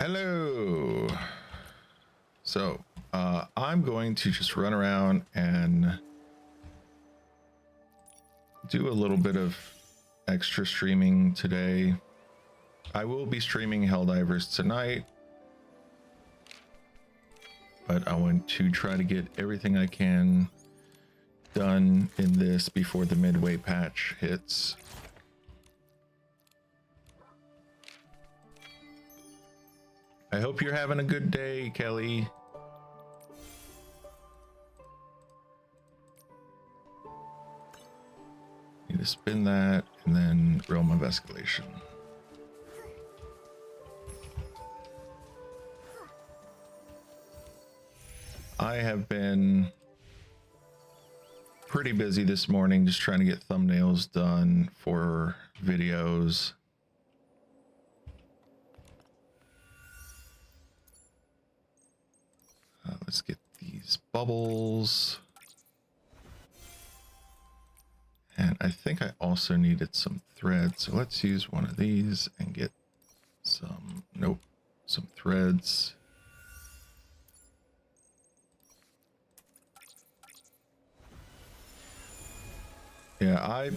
Hello. So I'm going to just run around and do a little bit of extra streaming today. I will be streaming Helldivers tonight, but I want to try to get everything I can done in this before the midway patch hits. I hope you're having a good day, Kelly. Need to spin that and then Realm of Escalation. I have been pretty busy this morning just trying to get thumbnails done for videos. Let's get these bubbles. And I think I also needed some thread. So let's use one of these and get some, some threads. Yeah,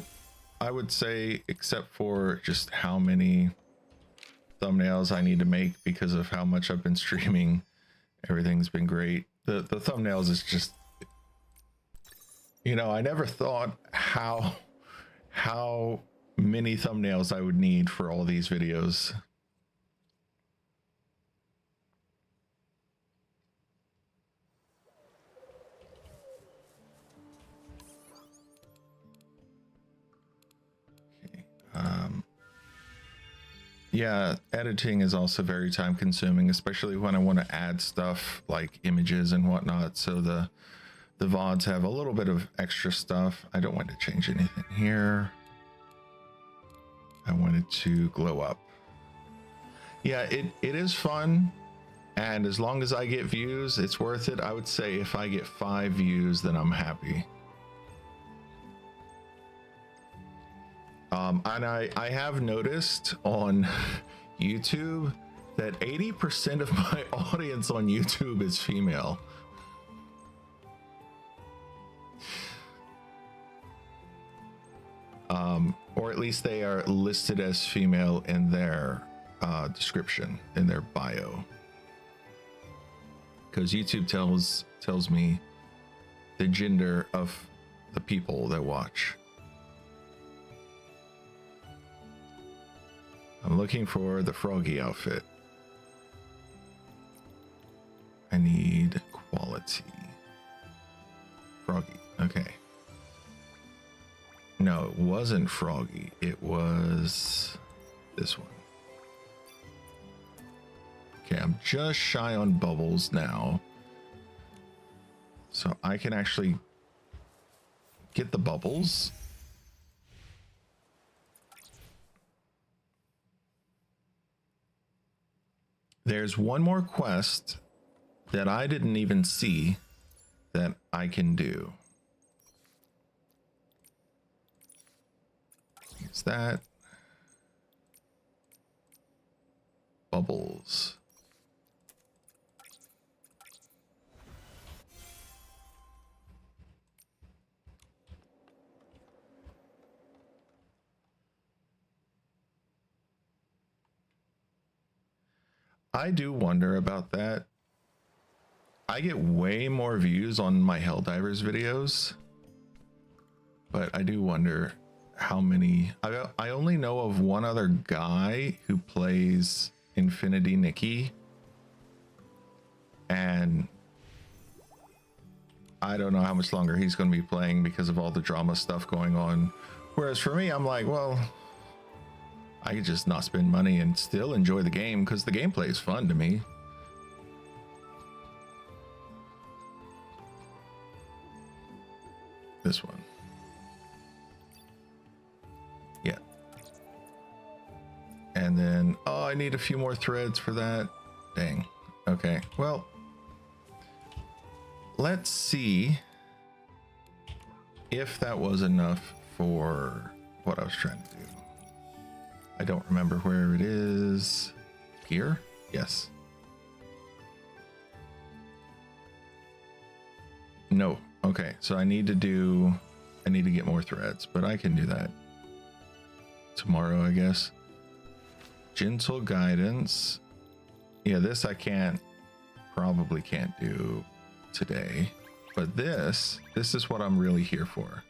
I would say, except for just how many thumbnails I need to make because of how much I've been streaming, everything's been great. The thumbnails is just, you know, I never thought how many thumbnails I would need for all these videos. Okay. Yeah, editing is also very time consuming, especially when I want to add stuff like images and whatnot. So the VODs have a little bit of extra stuff. I don't want to change anything here. I wanted to glow up. Yeah, it is fun. And as long as I get views, it's worth it. I would say if I get 5 views, then I'm happy. And I have noticed on YouTube that 80% of my audience on YouTube is female. Or at least they are listed as female in their description, in their bio. Because YouTube tells me the gender of the people that watch. I'm looking for the froggy outfit. I need quality. Froggy, okay. No, it wasn't froggy. It was this one. Okay, I'm just shy on bubbles now. So I can actually get the bubbles. There's one more quest that I didn't even see that I can do. Use that. Bubbles. I do wonder about that. I get way more views on my Helldivers videos, but I do wonder how many. I only know of one other guy who plays Infinity Nikki, and I don't know how much longer he's going to be playing because of all the drama stuff going on. Whereas for me, I'm like, well, I could just not spend money and still enjoy the game because the gameplay is fun to me. This one. Yeah. And then, oh, I need a few more threads for that. Dang. Okay. Well, let's see if that was enough for what I was trying to do. I don't remember where it is. Here? Yes. No. Okay, so I need to get more threads, but I can do that tomorrow, I guess. Gentle guidance. Yeah, this I probably can't do today, but this is what I'm really here for.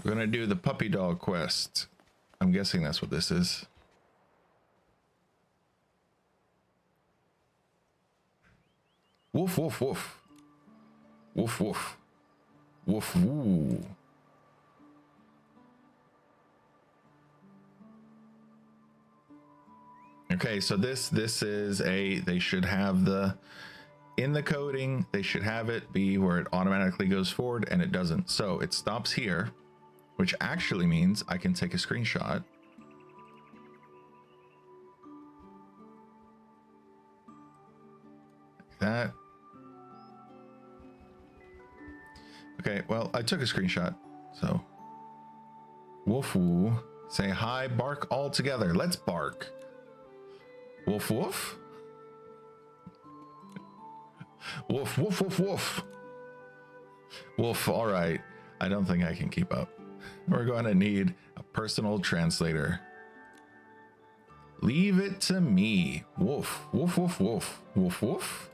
We're gonna do the puppy dog quest. I'm guessing that's what this is. Woof, woof, woof. Woof, woof. Woof, woo. Okay, so this is they should have in the coding, they should have it be where it automatically goes forward, and it doesn't. So it stops here, which actually means I can take a screenshot. Like that. Okay, well, I took a screenshot, so. Woof woo. Say hi, bark all together. Let's bark. Woof woof. Woof woof woof woof. Woof, all right. I don't think I can keep up. We're going to need a personal translator. Leave it to me. Woof, woof, woof, woof, woof, woof.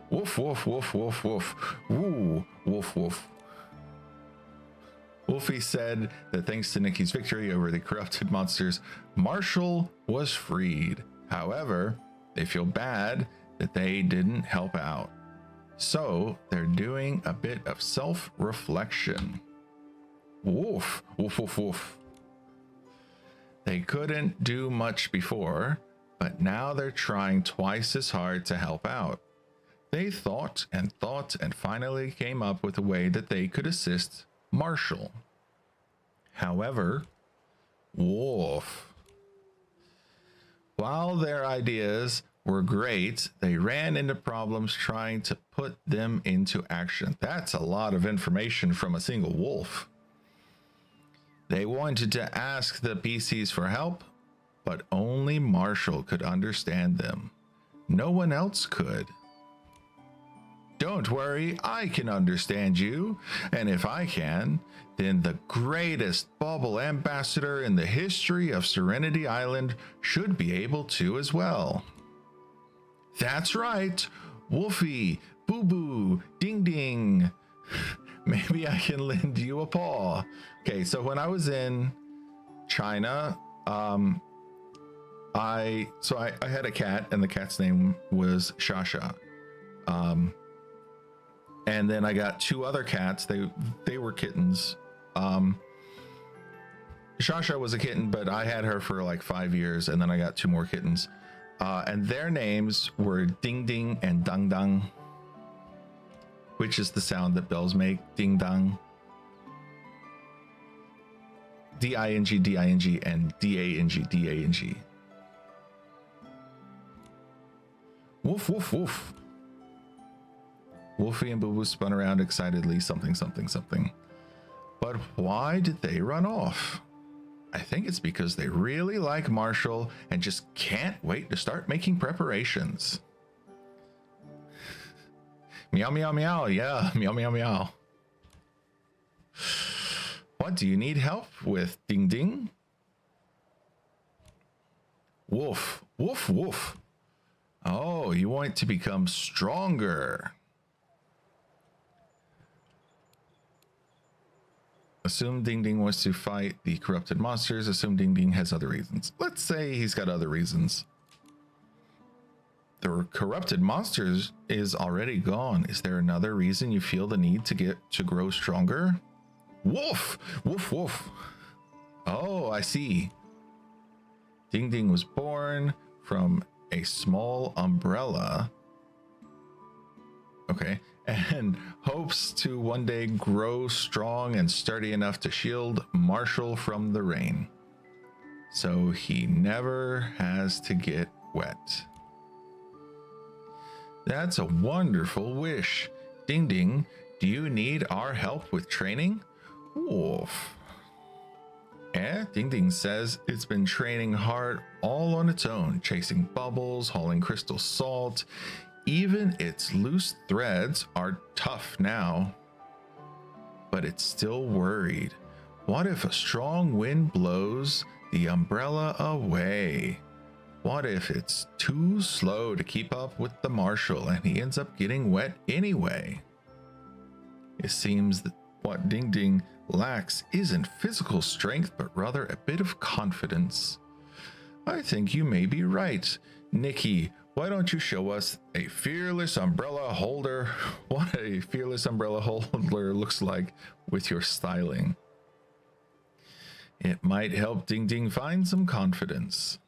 Woof, woof, woof, woof, woof. Woo, woof, woof. Wolfie said that thanks to Nikki's victory over the corrupted monsters, Marshall was freed. However, they feel bad that they didn't help out. So they're doing a bit of self-reflection. Woof, woof, woof, woof. They couldn't do much before, but now they're trying twice as hard to help out. They thought and finally came up with a way that they could assist Marshall. However, woof. While their ideas were great, they ran into problems trying to put them into action. That's a lot of information from a single wolf. They wanted to ask the PCs for help, but only Marshall could understand them. No one else could. Don't worry, I can understand you. And if I can, then the greatest bubble ambassador in the history of Serenity Island should be able to as well. That's right, Wolfie, Boo Boo, Ding Ding. Maybe I can lend you a paw. Okay, so when I was in China, I had a cat, and the cat's name was Shasha. And then I got two other cats. They were kittens. Shasha was a kitten, but I had her for like 5 years, and then I got two more kittens. And their names were Ding Ding and Dang Dang, which is the sound that bells make. Ding Dang. D-I-N-G, D-I-N-G, and D-A-N-G, D-A-N-G. Woof, woof, woof. Wolfie and Boo Boo spun around excitedly, something, something, something. But why did they run off? I think it's because they really like Marshall and just can't wait to start making preparations. Meow, meow, meow. Yeah, meow, meow, meow. What do you need help with, Ding Ding? Woof, woof, woof. Oh, you want to become stronger. Assume Ding Ding wants to fight the corrupted monsters. Assume Ding Ding has other reasons. Let's say he's got other reasons. The corrupted monsters is already gone. Is there another reason you feel the need to grow stronger? Woof! Woof, woof. Oh, I see. Ding Ding was born from a small umbrella. Okay. And hopes to one day grow strong and sturdy enough to shield Marshall from the rain, so he never has to get wet. That's a wonderful wish. Ding Ding, do you need our help with training? Woof. Ding Ding says it's been training hard all on its own, chasing bubbles, hauling crystal salt. Even its loose threads are tough now. But it's still worried. What if a strong wind blows the umbrella away? What if it's too slow to keep up with the marshal and he ends up getting wet anyway? It seems that what Ding Ding lacks isn't physical strength, but rather a bit of confidence. I think you may be right. Nikki, why don't you show us a fearless umbrella holder, what a fearless umbrella holder looks like with your styling? It might help Ding Ding find some confidence.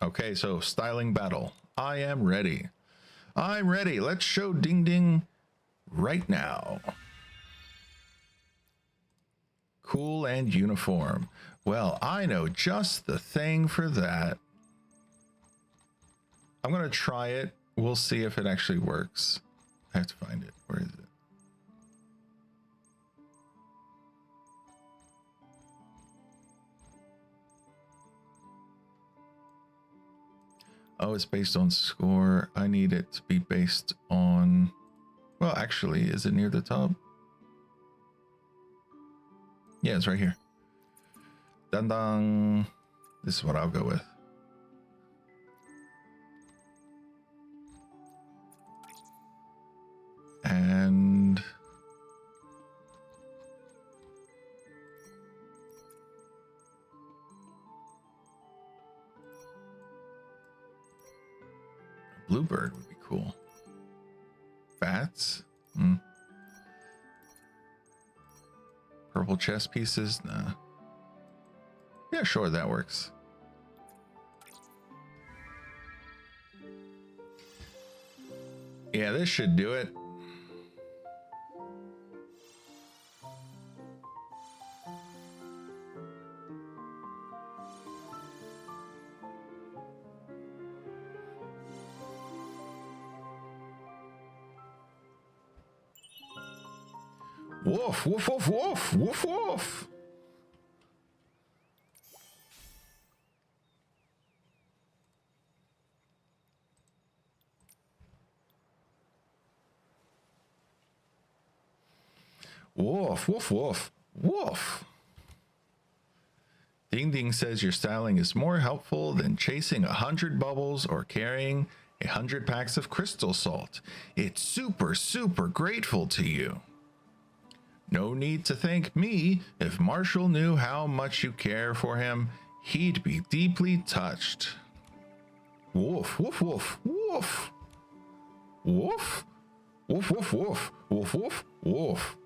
Okay, so styling battle. I am ready. I'm ready. Let's show Ding Ding right now. Cool and uniform. Well, I know just the thing for that. I'm going to try it. We'll see if it actually works. I have to find it. Where is it? Oh, it's based on score. I need it to be based on... Well, actually, is it near the top? Yeah, it's right here. Dun dun. This is what I'll go with. And... Bluebird would be cool. Bats? Purple chess pieces? Nah. Yeah, sure, that works. Yeah, this should do it. Woof, woof, woof, woof, woof, woof. Woof, woof, woof, woof. Ding Ding says your styling is more helpful than chasing 100 bubbles or carrying 100 packs of crystal salt. It's super, super grateful to you. No need to thank me. If Marshall knew how much you care for him, he'd be deeply touched. Woof, woof, woof, woof. Woof, woof, woof, woof, woof, woof, woof.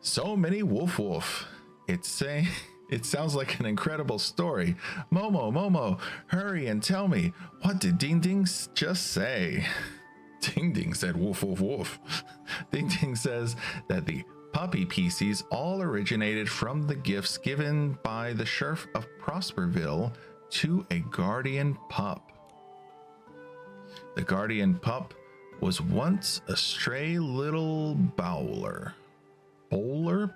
So many woof, woof. It sounds like an incredible story. Momo, hurry and tell me, what did Ding Ding just say? Ding Ding said woof, woof, woof. Ding Ding says that the puppy pieces all originated from the gifts given by the sheriff of Prosperville to a guardian pup. The guardian pup was once a stray little bowler. Bowler?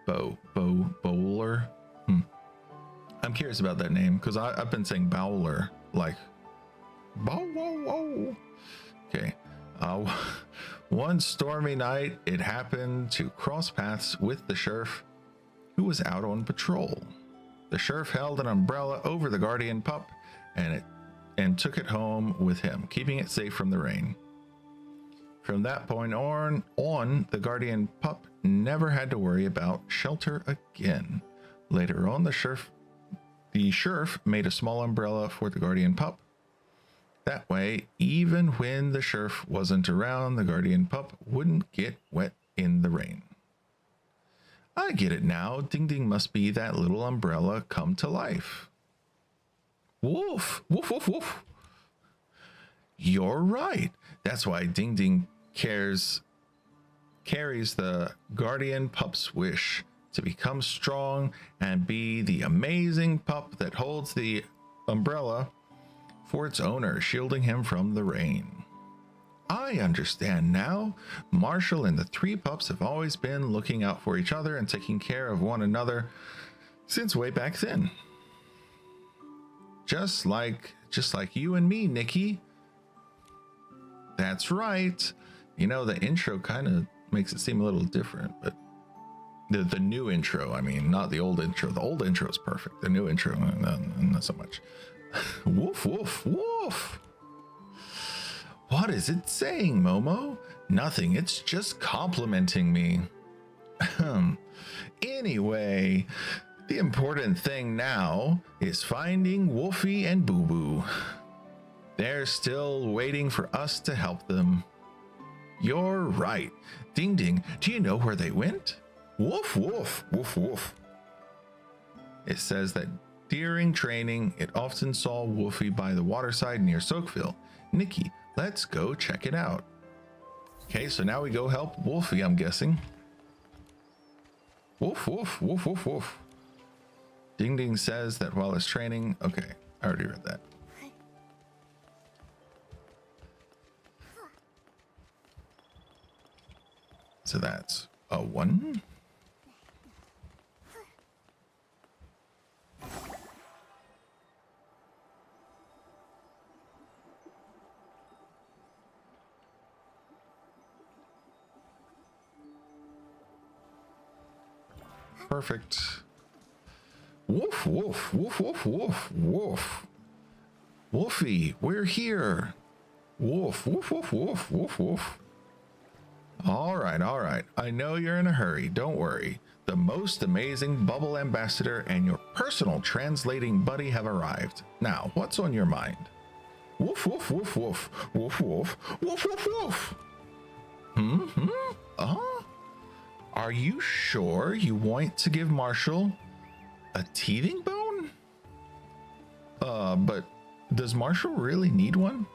Bowler? I'm curious about that name because I've been saying bowler like bow, whoa, whoa. Okay. One stormy night, it happened to cross paths with the sheriff who was out on patrol. The sheriff held an umbrella over the guardian pup and took it home with him, keeping it safe from the rain. From that point on, the guardian pup never had to worry about shelter again. Later on, the sheriff made a small umbrella for the guardian pup. That way, even when the sheriff wasn't around, the guardian pup wouldn't get wet in the rain. I get it now. Ding Ding must be that little umbrella come to life. Woof, woof, woof, woof. You're right. That's why Ding Ding carries the guardian pup's wish to become strong and be the amazing pup that holds the umbrella for its owner, shielding him from the rain. I understand now. Marshall and the three pups have always been looking out for each other and taking care of one another since way back then. Just like you and me, Nikki. That's right. You know, the intro kind of makes it seem a little different, but the new intro, I mean, not the old intro. The old intro is perfect. The new intro, not so much. Woof, woof, woof. What is it saying, Momo? Nothing. It's just complimenting me. Anyway, the important thing now is finding Wolfie and Boo Boo. They're still waiting for us to help them. You're right. Ding Ding, do you know where they went? Woof, woof, woof, woof. It says that during training, it often saw Wolfie by the waterside near Soakville. Nikki, let's go check it out. Okay, so now we go help Wolfie, I'm guessing. Woof, woof, woof, woof, woof. Ding Ding says that while it's training, okay, I already read that. So that's a 1. Perfect. Woof, woof, woof, woof, woof, woof. Wolfie, we're here. Woof, woof, woof, woof, woof, woof. All right. I know you're in a hurry. Don't worry. The most amazing bubble ambassador and your personal translating buddy have arrived. Now, what's on your mind? Woof, woof, woof, woof, woof, woof, woof, woof, woof. Are you sure you want to give Marshall a teething bone? But does Marshall really need one?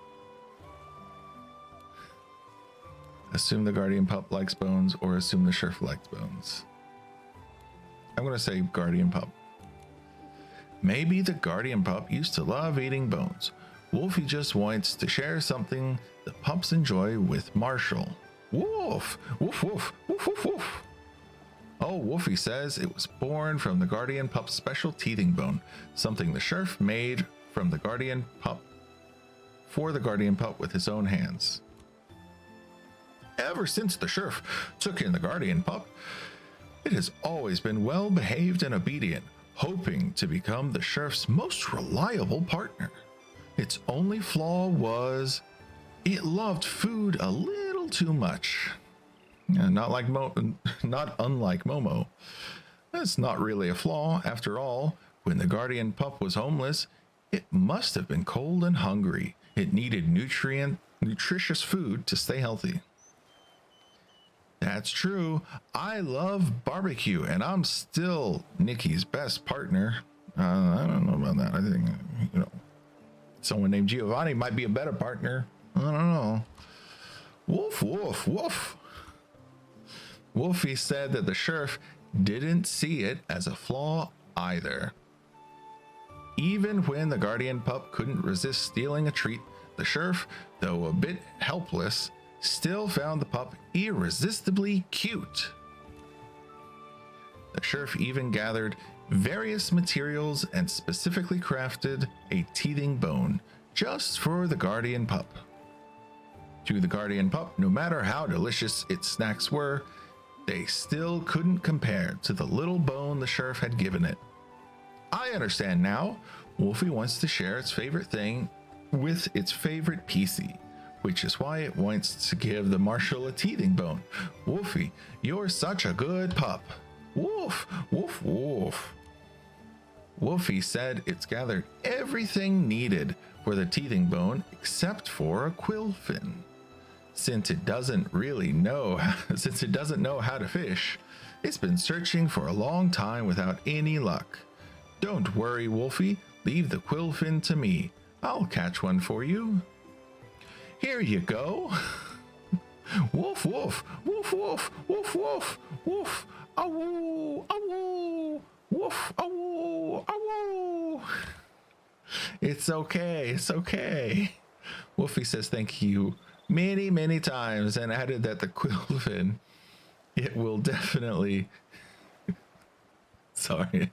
Assume the guardian pup likes bones, or assume the sheriff likes bones. I'm gonna say guardian pup. Maybe the guardian pup used to love eating bones. Wolfie just wants to share something the pups enjoy with Marshall. Woof, woof, woof, woof, woof, woof. Oh, Wolfie says it was born from the guardian pup's special teething bone, something the sheriff made from the guardian pup for the guardian pup with his own hands. Ever since the sheriff took in the guardian pup, it has always been well behaved and obedient, hoping to become the sheriff's most reliable partner. Its only flaw was it loved food a little too much. Not unlike Momo. That's not really a flaw. After all, when the guardian pup was homeless, it must have been cold and hungry. It needed nutritious food to stay healthy. That's true. I love barbecue, and I'm still Nikki's best partner. I don't know about that. I think, someone named Giovanni might be a better partner. I don't know. Woof, woof, woof. Wolfie said that the sheriff didn't see it as a flaw either. Even when the guardian pup couldn't resist stealing a treat, the sheriff, though a bit helpless, still found the pup irresistibly cute. The sheriff even gathered various materials and specifically crafted a teething bone just for the guardian pup. To the guardian pup, no matter how delicious its snacks were, they still couldn't compare to the little bone the sheriff had given it. I understand now. Wolfie wants to share its favorite thing with its favorite PC, which is why it wants to give the Marshal a teething bone. Wolfie, you're such a good pup. Woof, woof, woof. Wolfie said it's gathered everything needed for the teething bone except for a quill fin. Since it doesn't know how to fish, it's been searching for a long time without any luck. Don't worry, Wolfie, leave the quill fin to me. I'll catch one for you. Here you go. Woof, woof, woof, woof, woof, woof, woof, awoo, awoo, woof, awoo, awoo. It's okay. It's okay. Wolfie says thank you many times and added that the quillfin, it will definitely, sorry,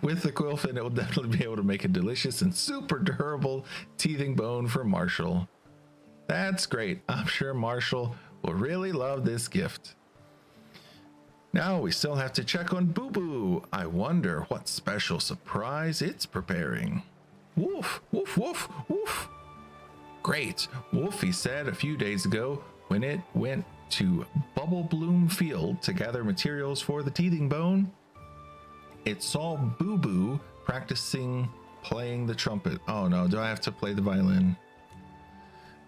with the quillfin, it will definitely be able to make a delicious and super durable teething bone for Marshall. That's great. I'm sure Marshall will really love this gift. Now we still have to check on Boo Boo. I wonder what special surprise it's preparing. Woof, woof, woof, woof. Great. Wolfie said a few days ago when it went to Bubble Bloom Field to gather materials for the teething bone, it saw Boo Boo practicing playing the trumpet. Oh no, do I have to play the violin?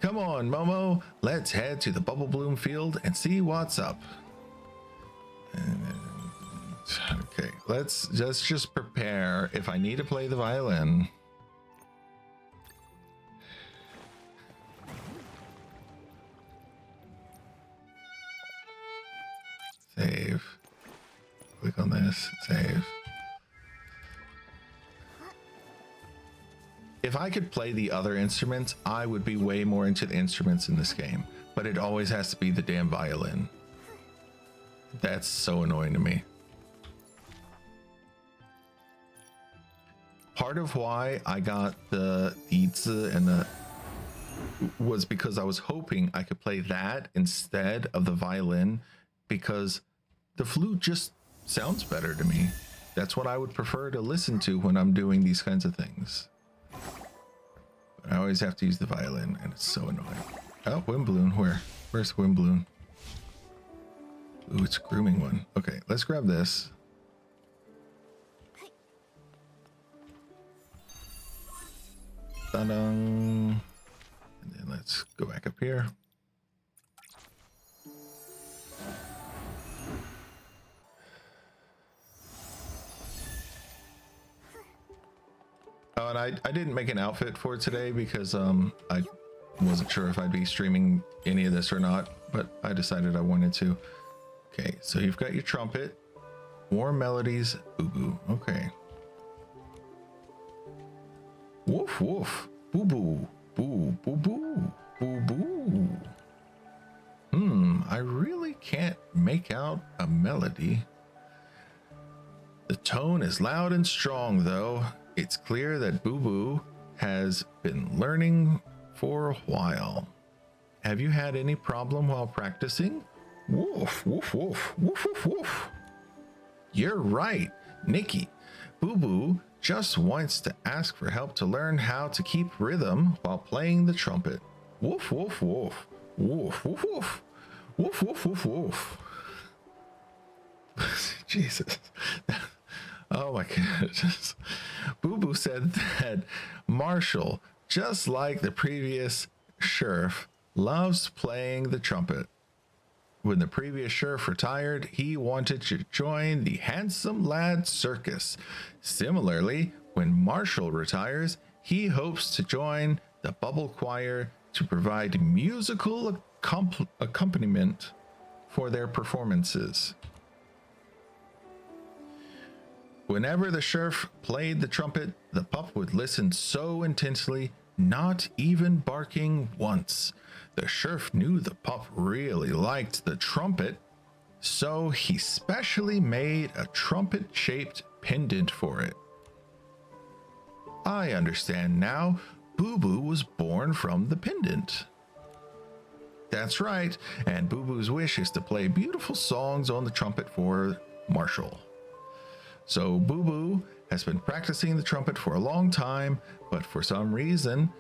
Come on, Momo, let's head to the Bubble Bloom Field and see what's up. Okay, let's just prepare if I need to play the violin. Save. Click on this, save. If I could play the other instruments, I would be way more into the instruments in this game, but it always has to be the damn violin. That's so annoying to me. Part of why I got the Itza and the was because I was hoping I could play that instead of the violin, because the flute just sounds better to me. That's what I would prefer to listen to when I'm doing these kinds of things. But I always have to use the violin, and it's so annoying. Oh, Wimbloon, where's Wimbloon? Ooh, it's a grooming one. Okay, let's grab this. Ta-da! And then let's go back up here. Oh, and I didn't make an outfit for today because I wasn't sure if I'd be streaming any of this or not, but I decided I wanted to. Okay, so you've got your trumpet, more melodies, Boo Boo. Okay. Woof woof, Boo Boo, Boo Boo Boo, Boo Boo. I really can't make out a melody. The tone is loud and strong, though. It's clear that Boo Boo has been learning for a while. Have you had any problem while practicing? Woof, woof, woof, woof, woof, woof. You're right, Nikki. Boo Boo just wants to ask for help to learn how to keep rhythm while playing the trumpet. Woof, woof, woof, woof, woof, woof, woof, woof, woof, woof. Jesus. Oh my goodness. Boo Boo said that Marshall, just like the previous sheriff, loves playing the trumpet. When the previous sheriff retired, he wanted to join the Handsome Lad Circus. Similarly, when Marshall retires, he hopes to join the Bubble Choir to provide musical accompaniment for their performances. Whenever the sheriff played the trumpet, the pup would listen so intensely, not even barking once. The sheriff knew the pup really liked the trumpet, so he specially made a trumpet-shaped pendant for it. I understand now. Boo Boo was born from the pendant. That's right, and Boo Boo's wish is to play beautiful songs on the trumpet for Marshall. So Boo Boo has been practicing the trumpet for a long time, but for some reason,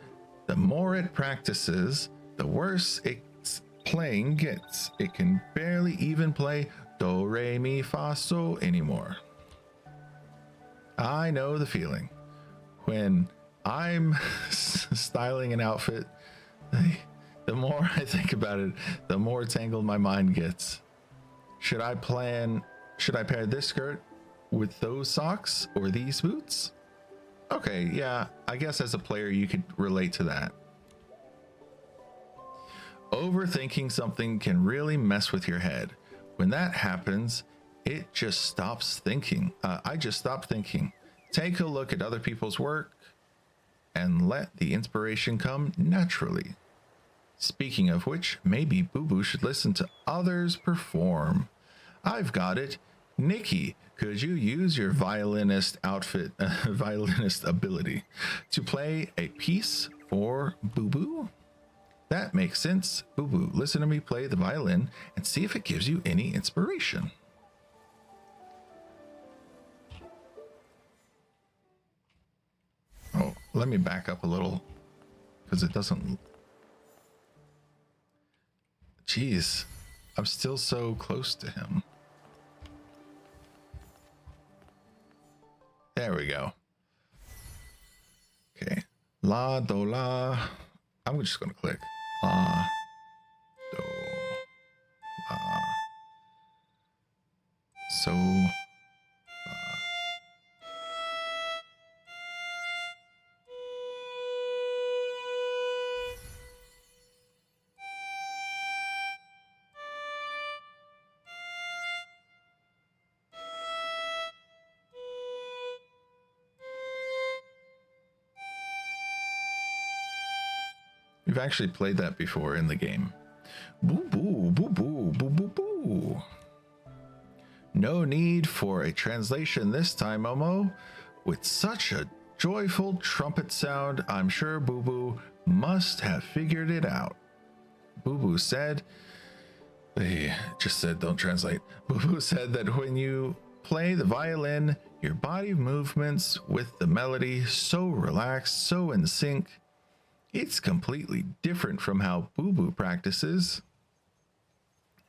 the more it practices, the worse its playing gets. It can barely even play do, re, mi, fa, so anymore. I know the feeling. When I'm styling an outfit, the more I think about it, the more tangled my mind gets. Should I pair this skirt with those socks or these boots? Okay, yeah, I guess as a player you could relate to that. Overthinking something can really mess with your head. When that happens, it just stops thinking. I just stop thinking. Take a look at other people's work. and let the inspiration come naturally. Speaking of which, maybe Boo Boo should listen to others perform. I've got it. Nikki, could you use your violinist ability to play a piece for Boo Boo? That makes sense. Boo Boo, listen to me play the violin and see if it gives you any inspiration. Oh, let me back up a little because it doesn't. Jeez, I'm still so close to him. There we go. Okay. La, do, la. I'm just going to click. La, do, la. So. We've actually played that before in the game. Boo boo, boo boo, boo boo boo. No need for a translation this time, Momo. With such a joyful trumpet sound, I'm sure Boo Boo must have figured it out. Boo Boo said, they just said don't translate. Boo Boo said that when you play the violin, your body movements with the melody so relaxed, so in sync. It's completely different from how Boo Boo practices.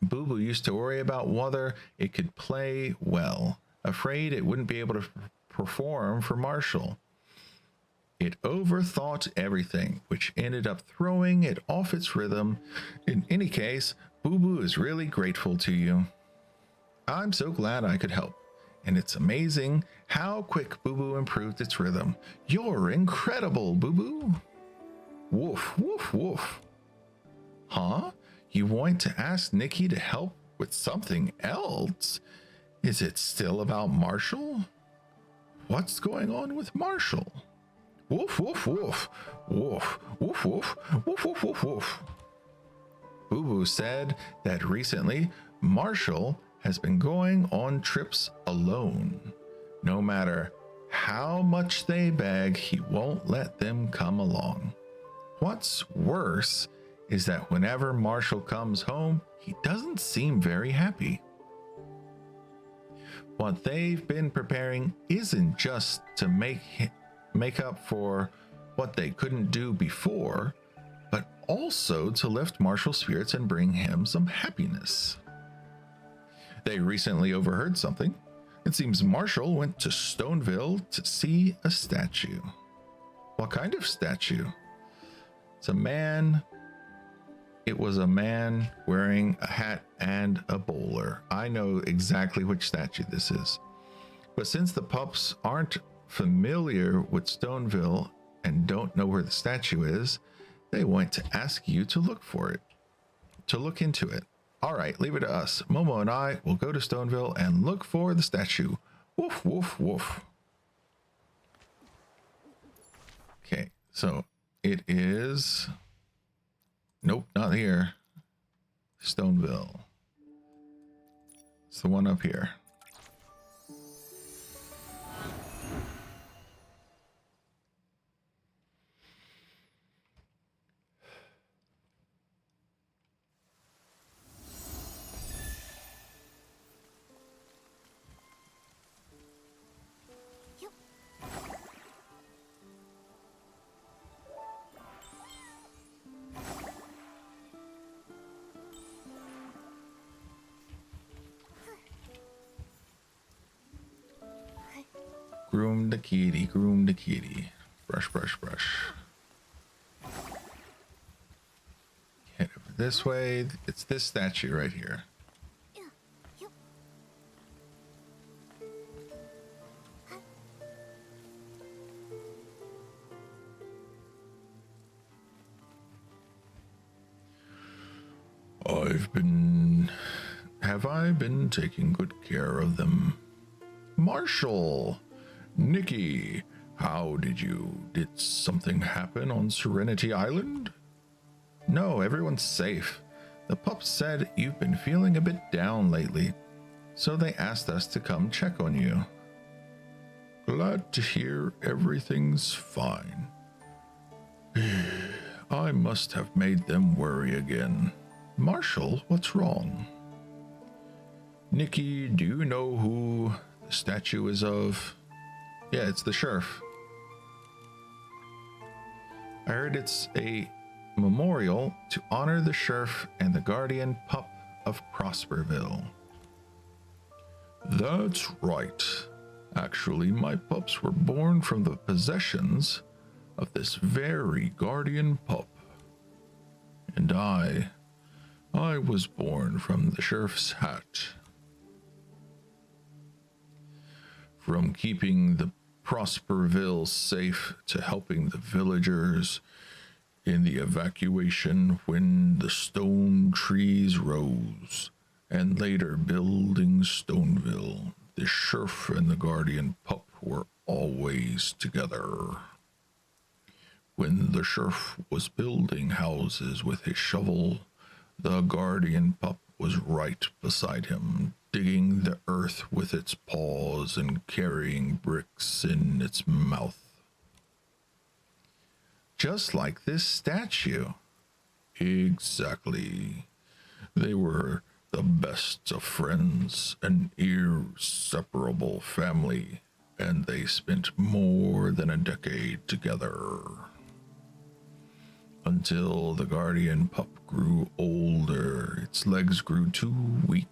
Boo Boo used to worry about whether it could play well, afraid it wouldn't be able to perform for Marshall. It overthought everything, which ended up throwing it off its rhythm. In any case, Boo Boo is really grateful to you. I'm so glad I could help. And it's amazing how quick Boo Boo improved its rhythm. You're incredible, Boo Boo. Woof, woof, woof. Huh? You want to ask Nikki to help with something else? Is it still about Marshall? What's going on with Marshall? Woof, woof, woof. Woof, woof, woof, woof, woof, woof, woof. Boo Boo said that recently Marshall has been going on trips alone. No matter how much they beg, he won't let them come along. What's worse is that whenever Marshall comes home, he doesn't seem very happy. What they've been preparing isn't just to make up for what they couldn't do before, but also to lift Marshall's spirits and bring him some happiness. They recently overheard something. It seems Marshall went to Stoneville to see a statue. What kind of statue? It was a man wearing a hat and a bowler. I know exactly which statue this is. But since the pups aren't familiar with Stoneville and don't know where the statue is, they want to ask you to look into it. All right, leave it to us. Momo and I will go to Stoneville and look for the statue. Woof, woof, woof. Okay, so it is... Nope, not here. Stoneville. It's the one up here. Groom the kitty, groom the kitty. Brush, brush, brush. Head over this way. It's this statue right here. Have I been taking good care of them? Marshall! Nikki, How did something happen on Serenity Island? No, everyone's safe. The pups said you've been feeling a bit down lately, so they asked us to come check on you. Glad to hear everything's fine. I must have made them worry again. Marshall, what's wrong? Nikki, do you know who the statue is of? Yeah, it's the sheriff. I heard it's a memorial to honor the sheriff and the guardian pup of Prosperville. That's right. Actually, my pups were born from the possessions of this very guardian pup. And I was born from the sheriff's hat. From keeping the Prosperville safe to helping the villagers in the evacuation when the stone trees rose, and later building Stoneville, the sheriff and the guardian pup were always together. When the sheriff was building houses with his shovel, the guardian pup was right beside him, digging the earth with its paws and carrying bricks in its mouth. Just like this statue. Exactly. They were the best of friends, an inseparable family, and they spent more than a decade together. Until the guardian pup grew older, its legs grew too weak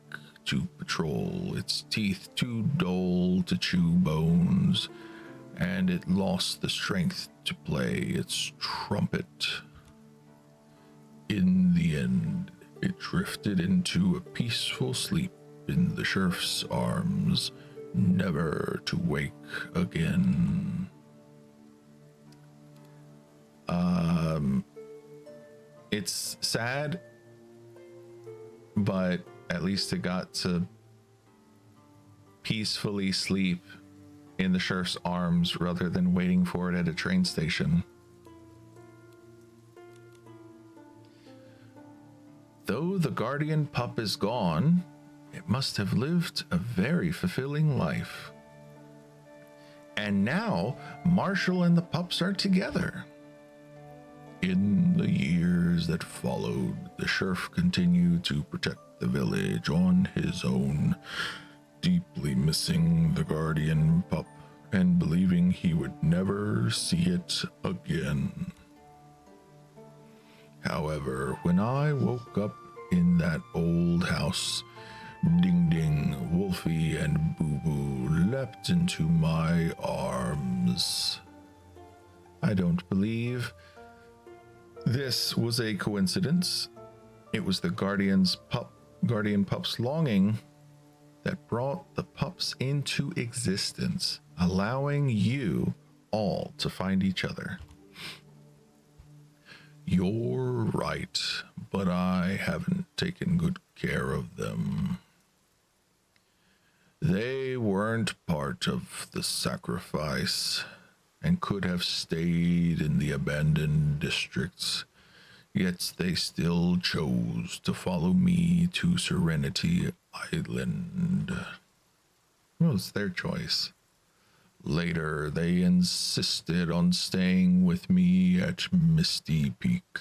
to patrol, its teeth too dull to chew bones, and it lost the strength to play its trumpet. In the end, it drifted into a peaceful sleep in the sheriff's arms, never to wake again. It's sad, but at least it got to peacefully sleep in the sheriff's arms rather than waiting for it at a train station. Though the guardian pup is gone, it must have lived a very fulfilling life. And now Marshall and the pups are together. In the years that followed, the sheriff continued to protect the village on his own, deeply missing the guardian pup and believing he would never see it again. However, when I woke up in that old house, Ding Ding, Wolfie, and Boo Boo leapt into my arms. I don't believe this was a coincidence. It was the guardian pup's longing that brought the pups into existence, allowing you all to find each other. You're right, but I haven't taken good care of them. They weren't part of the sacrifice and could have stayed in the abandoned districts, yet they still chose to follow me to Serenity Island. Well, it's their choice. Later, they insisted on staying with me at Misty Peak,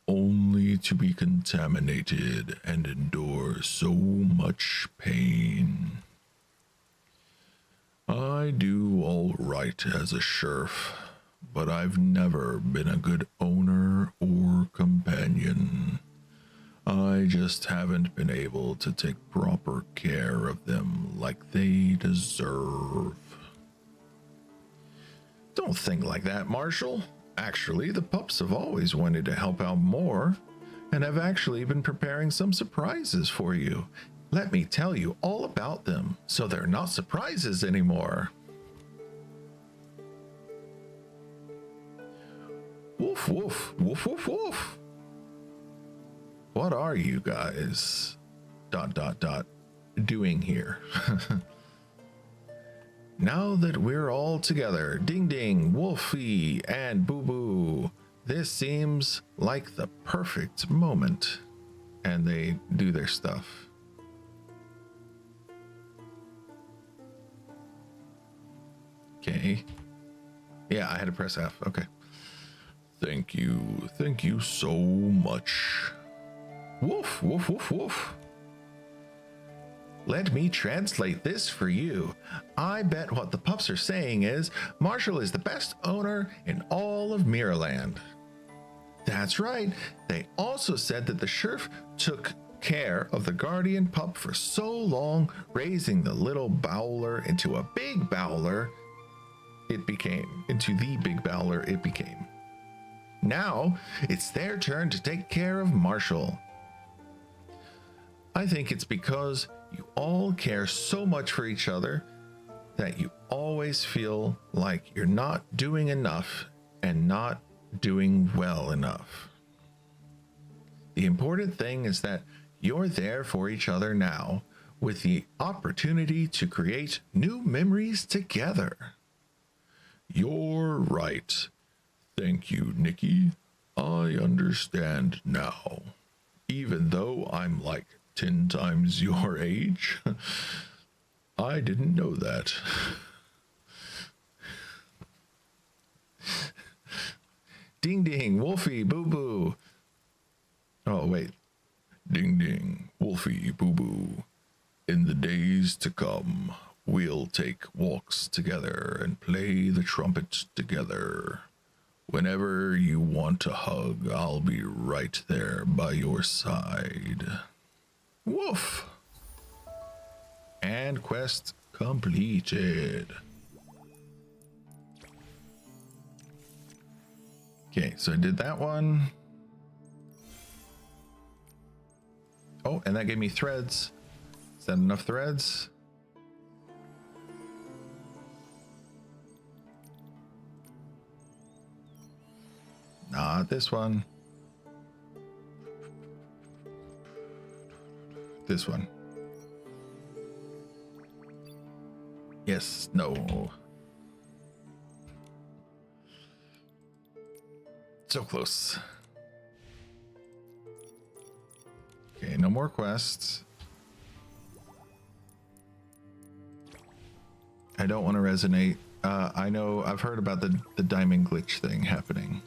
only to be contaminated and endure so much pain. I do all right as a sheriff, but I've never been a good owner or companion. I just haven't been able to take proper care of them like they deserve. Don't think like that, Marshall. Actually, the pups have always wanted to help out more, and have actually been preparing some surprises for you. Let me tell you all about them, so they're not surprises anymore. Woof, woof, woof, woof, woof. What are you guys ... doing here? Now that we're all together, Ding Ding, Wolfie, and Boo Boo, this seems like the perfect moment. And they do their stuff. Okay. Yeah, I had to press F. Okay. Thank you. Thank you so much. Woof, woof, woof, woof. Let me translate this for you. I bet what the pups are saying is Marshall is the best owner in all of Mirrorland. That's right. They also said that the sheriff took care of the guardian pup for so long, raising the little bowler into a big bowler it became. Into the big bowler it became. Now it's their turn to take care of Marshall. I think it's because you all care so much for each other that you always feel like you're not doing enough and not doing well enough. The important thing is that you're there for each other now with the opportunity to create new memories together. You're right. Thank you, Nikki. I understand now. Even though I'm like 10 times your age, I didn't know that. Ding Ding, Wolfie, Boo Boo. Oh, wait. Ding Ding, Wolfie, Boo Boo. In the days to come, we'll take walks together and play the trumpet together. Whenever you want a hug, I'll be right there by your side. Woof! And quest completed. Okay, so I did that one. Oh, and that gave me threads. Is that enough threads? Not this one. This one. Yes, no. So close. Okay, no more quests. I don't want to resonate. I know I've heard about the diamond glitch thing happening.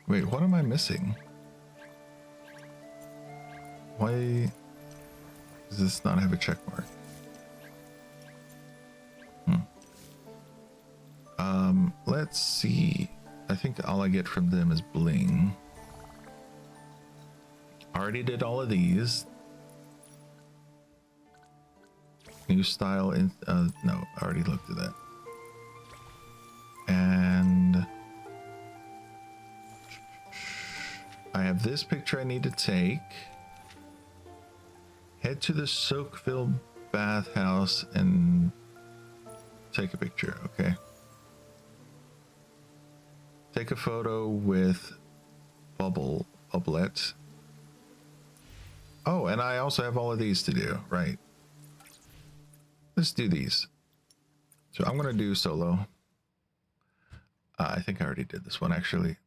Wait, what am I missing? Why does this not have a check mark? Let's see. I think all I get from them is bling. Already did all of these. New style in no, I already looked at that. And I have this picture I need to take. Head to the soak-filled bathhouse and take a picture. Okay. Take a photo with Bubblet. Oh, and I also have all of these to do, right? Let's do these. So I'm going to do solo. I think I already did this one, actually.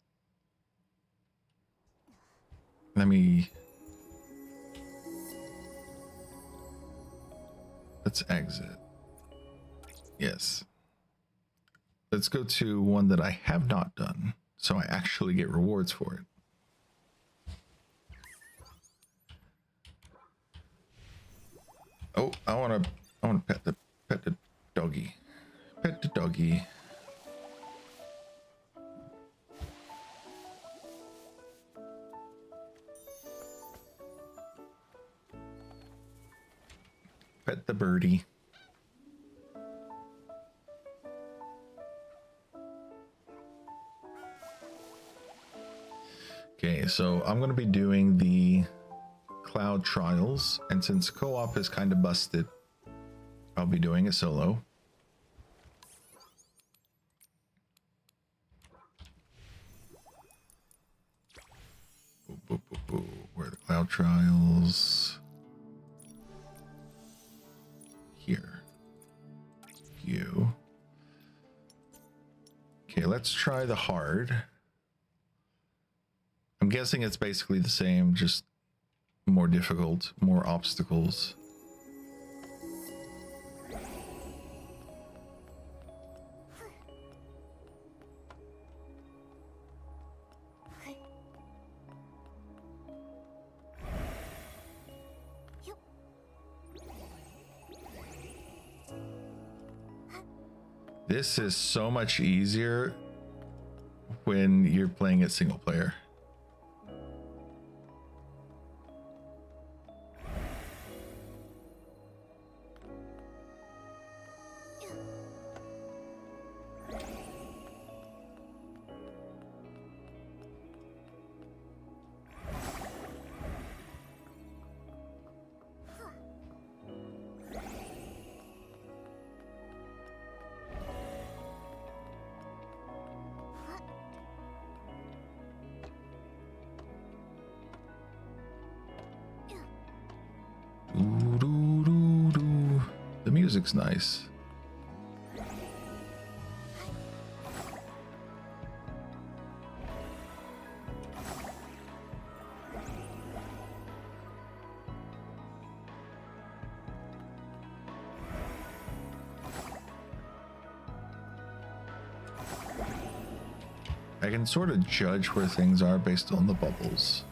Let's exit. Yes. Let's go to one that I have not done, so I actually get rewards for it. Oh, I want to pet the doggy. Pet the doggy. Pet the birdie. Okay, so I'm going to be doing the cloud trials, and since co-op is kind of busted, I'll be doing it solo. Boo, boo, boo, boo. Where are the Wild trials. Here. You. Okay, let's try the hard. I'm guessing it's basically the same, just more difficult, more obstacles. This is so much easier when you're playing it single player. The music's nice. I can sort of judge where things are based on the bubbles.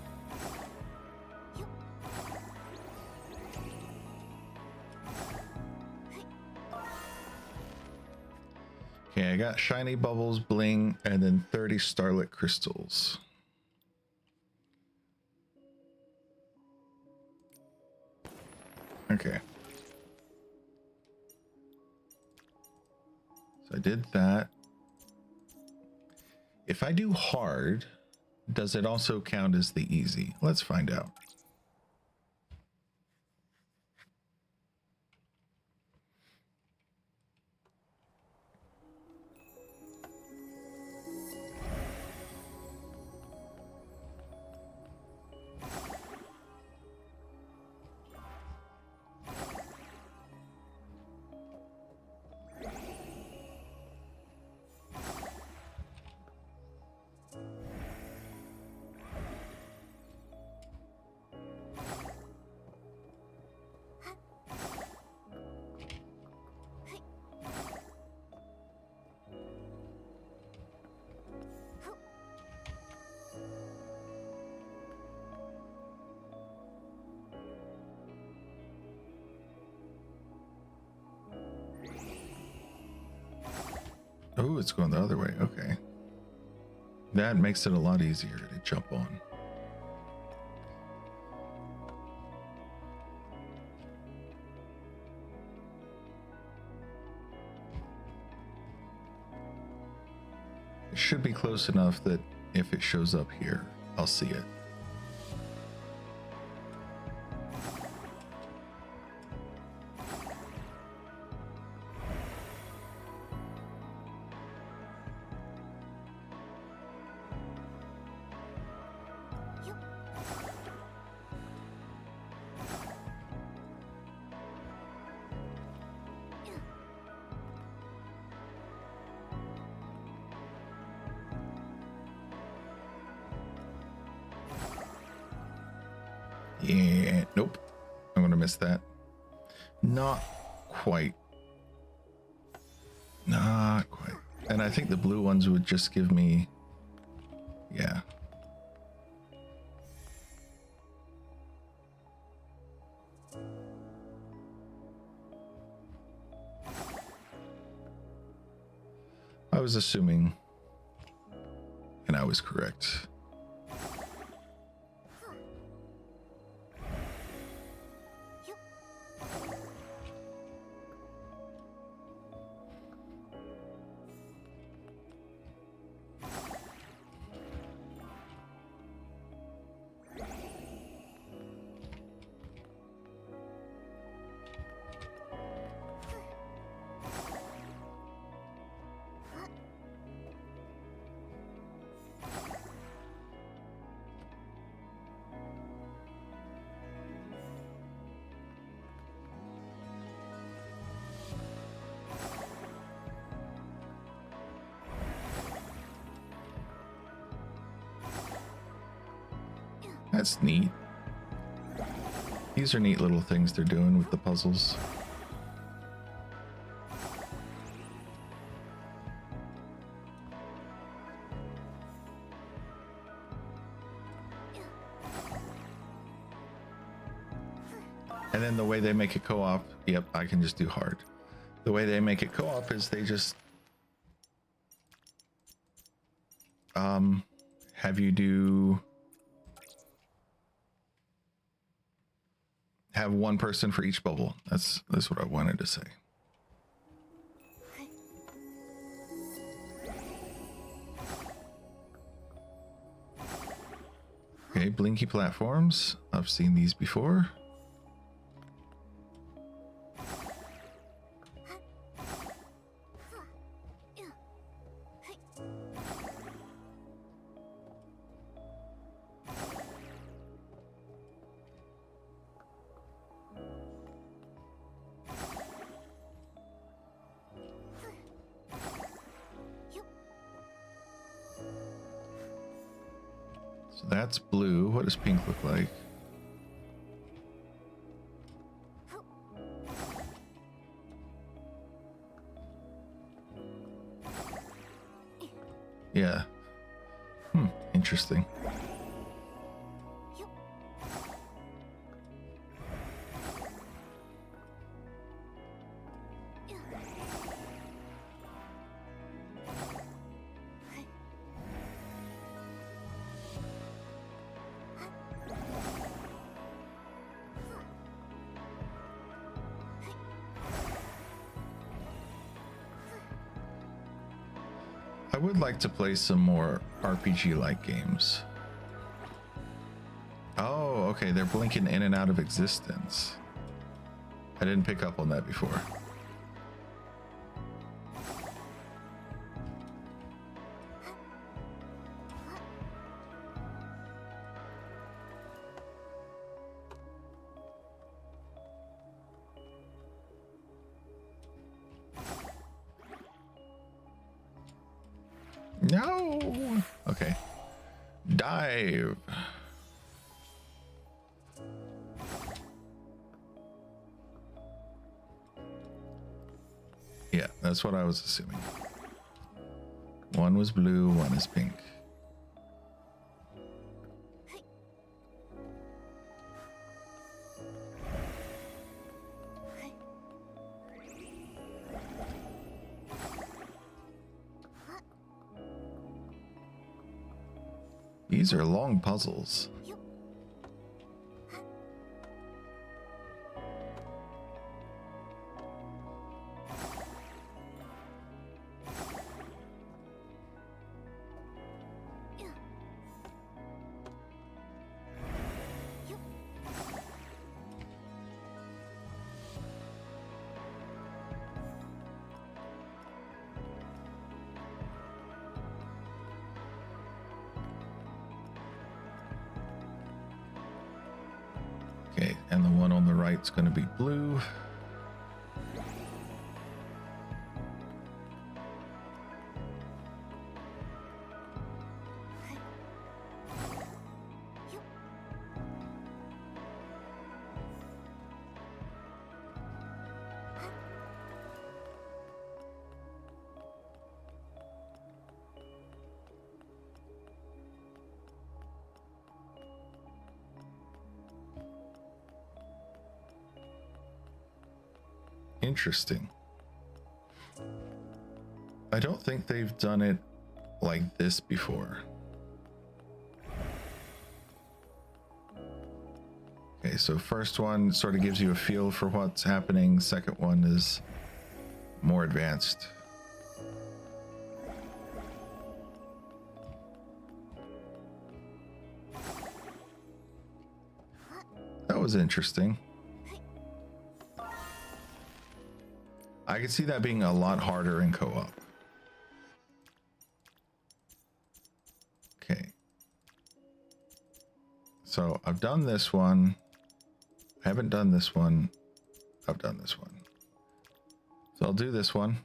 Okay, I got shiny bubbles, bling, and then 30 starlit crystals. Okay. So I did that. If I do hard, does it also count as the easy? Let's find out. Oh, it's going the other way. Okay. That makes it a lot easier to jump on. It should be close enough that if it shows up here, I'll see it. Yeah, nope. I'm gonna miss that. Not quite. Not quite. And I think the blue ones would just give me, yeah. I was assuming, and I was correct. That's neat. These are neat little things they're doing with the puzzles. And then the way they make it co-op, yep, I can just do hard. The way they make it co-op is they just have you have one person for each bubble. That's what I wanted to say. Okay, blinky platforms. I've seen these before. So that's blue. What does pink look like? Yeah. Interesting. I would like to play some more RPG-like games. Oh, okay, they're blinking in and out of existence. I didn't pick up on that before. No. Okay. Dive. Yeah, that's what I was assuming. One was blue, one is pink. These are long puzzles. Okay, and the one on the right is going to be blue. Interesting. I don't think they've done it like this before. Okay, so first one sort of gives you a feel for what's happening. Second one is more advanced. That was interesting. I could see that being a lot harder in co-op. Okay. So I've done this one. I haven't done this one. I've done this one. So I'll do this one.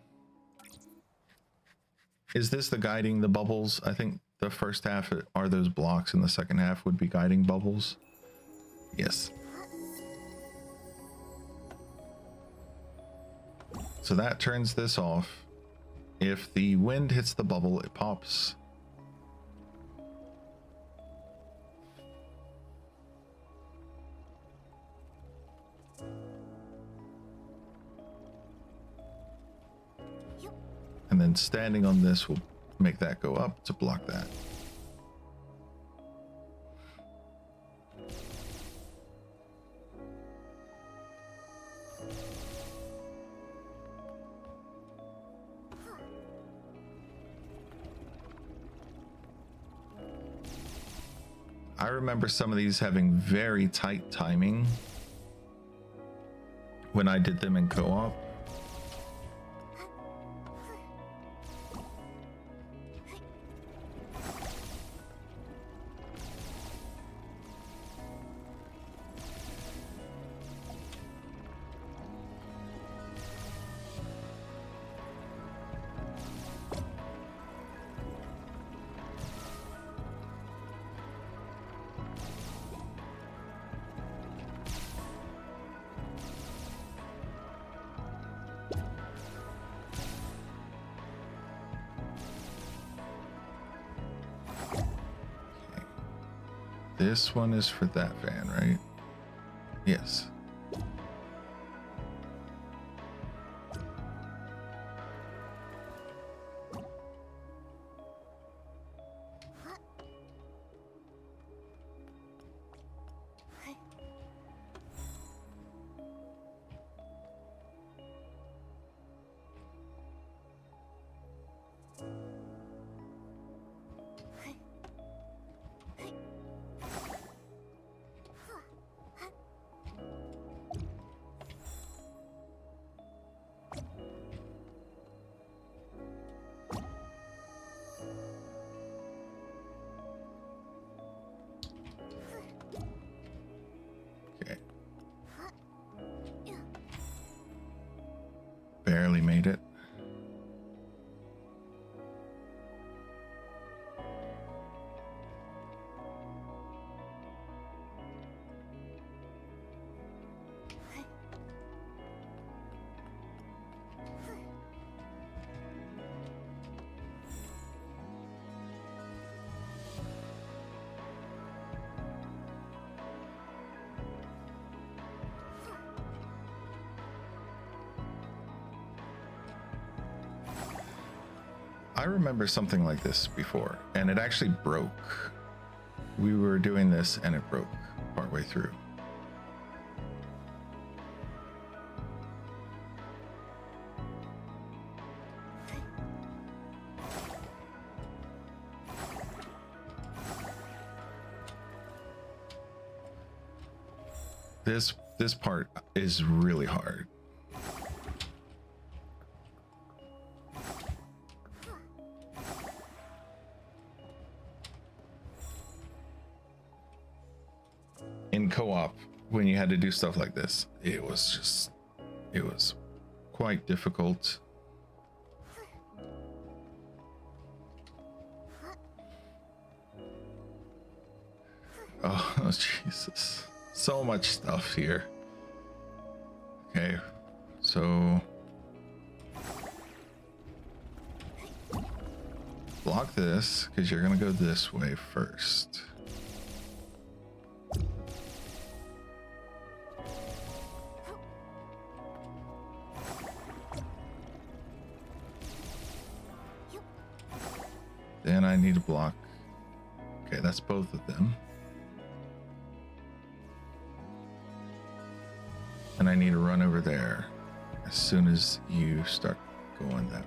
Is this the guiding the bubbles? I think the first half are those blocks and the second half would be guiding bubbles. Yes. So that turns this off. If the wind hits the bubble, it pops. And then standing on this will make that go up to block that. I remember some of these having very tight timing when I did them in co-op. This one is for that van, right? Yes. Barely made it. I remember something like this before, and it actually broke. We were doing this and it broke partway through. This part is really hard. In co-op, when you had to do stuff like this, it was quite difficult. Oh, Jesus. So much stuff here. Okay, so block this because you're gonna go this way first. Then I need to block. Okay, that's both of them. And I need to run over there as soon as you start going that way.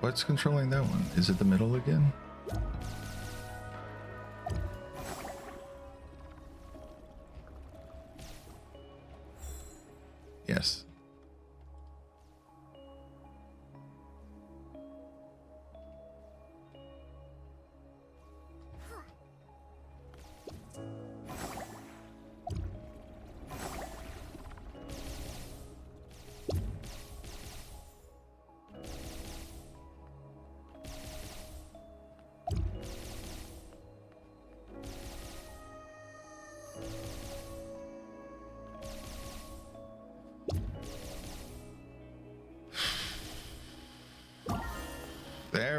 What's controlling that one? Is it the middle again? Yes.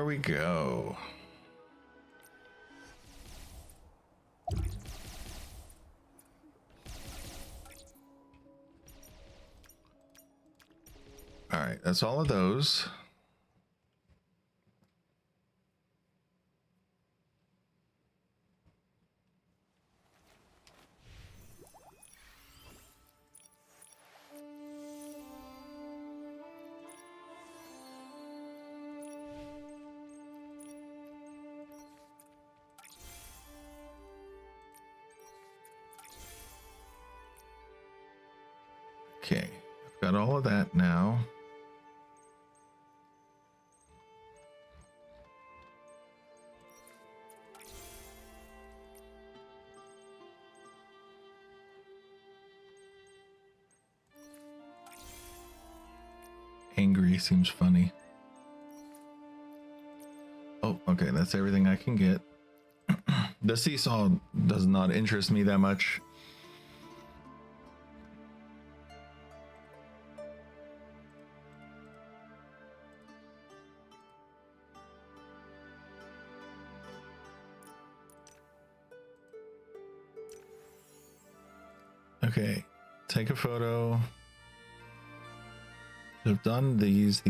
we go. All right, that's all of those. Okay, I've got all of that now. Angry seems funny. Oh, okay, that's everything I can get. The seesaw does not interest me that much. Okay, take a photo. I've done these.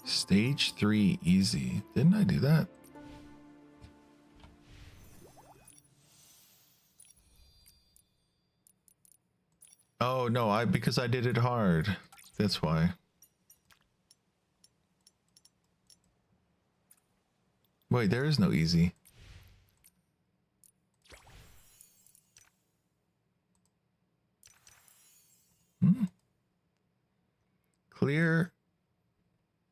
Stage 3 easy. Didn't I do that? Oh no, because I did it hard. That's why. Wait, there is no easy. Clear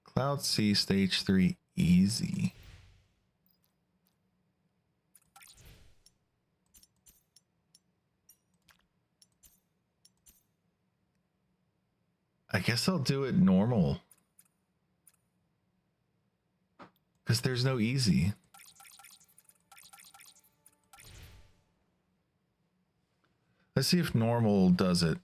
Cloud C stage 3 easy. I guess I'll do it normal. Because there's no easy. Let's see if normal does it.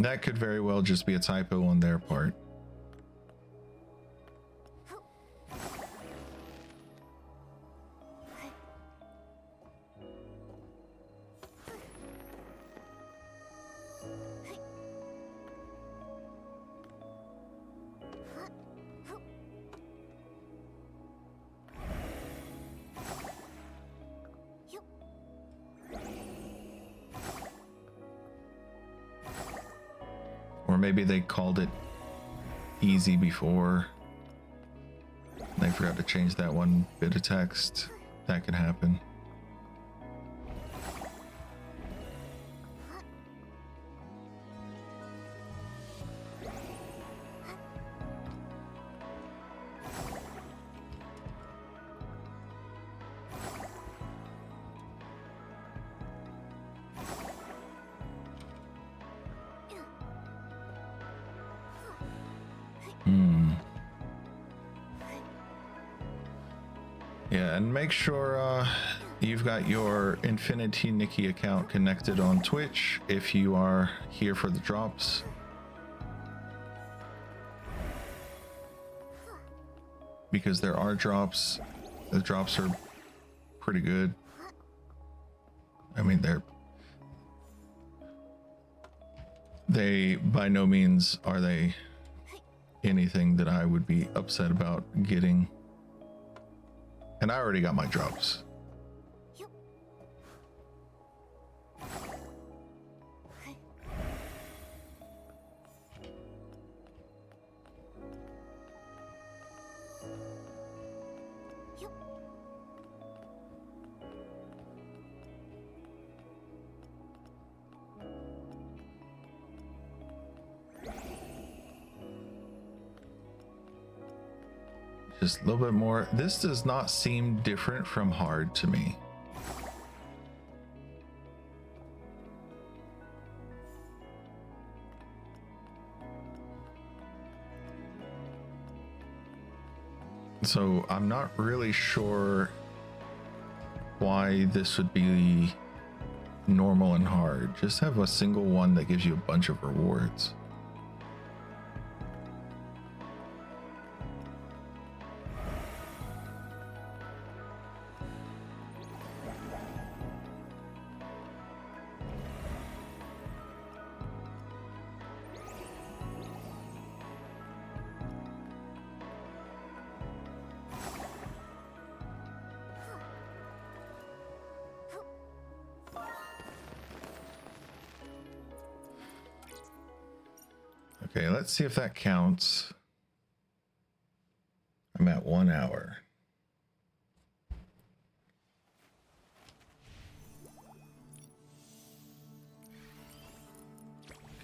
That could very well just be a typo on their part. Or maybe they called it easy before. They forgot to change that one bit of text. That could happen. Yeah, and make sure you've got your Infinity Nikki account connected on Twitch if you are here for the drops. Because there are drops. The drops are pretty good. I mean, they by no means are they anything that I would be upset about getting. And I already got my drops. Just a little bit more. This does not seem different from hard to me. So I'm not really sure why this would be normal and hard. Just have a single one that gives you a bunch of rewards. Okay, let's see if that counts. I'm at 1 hour.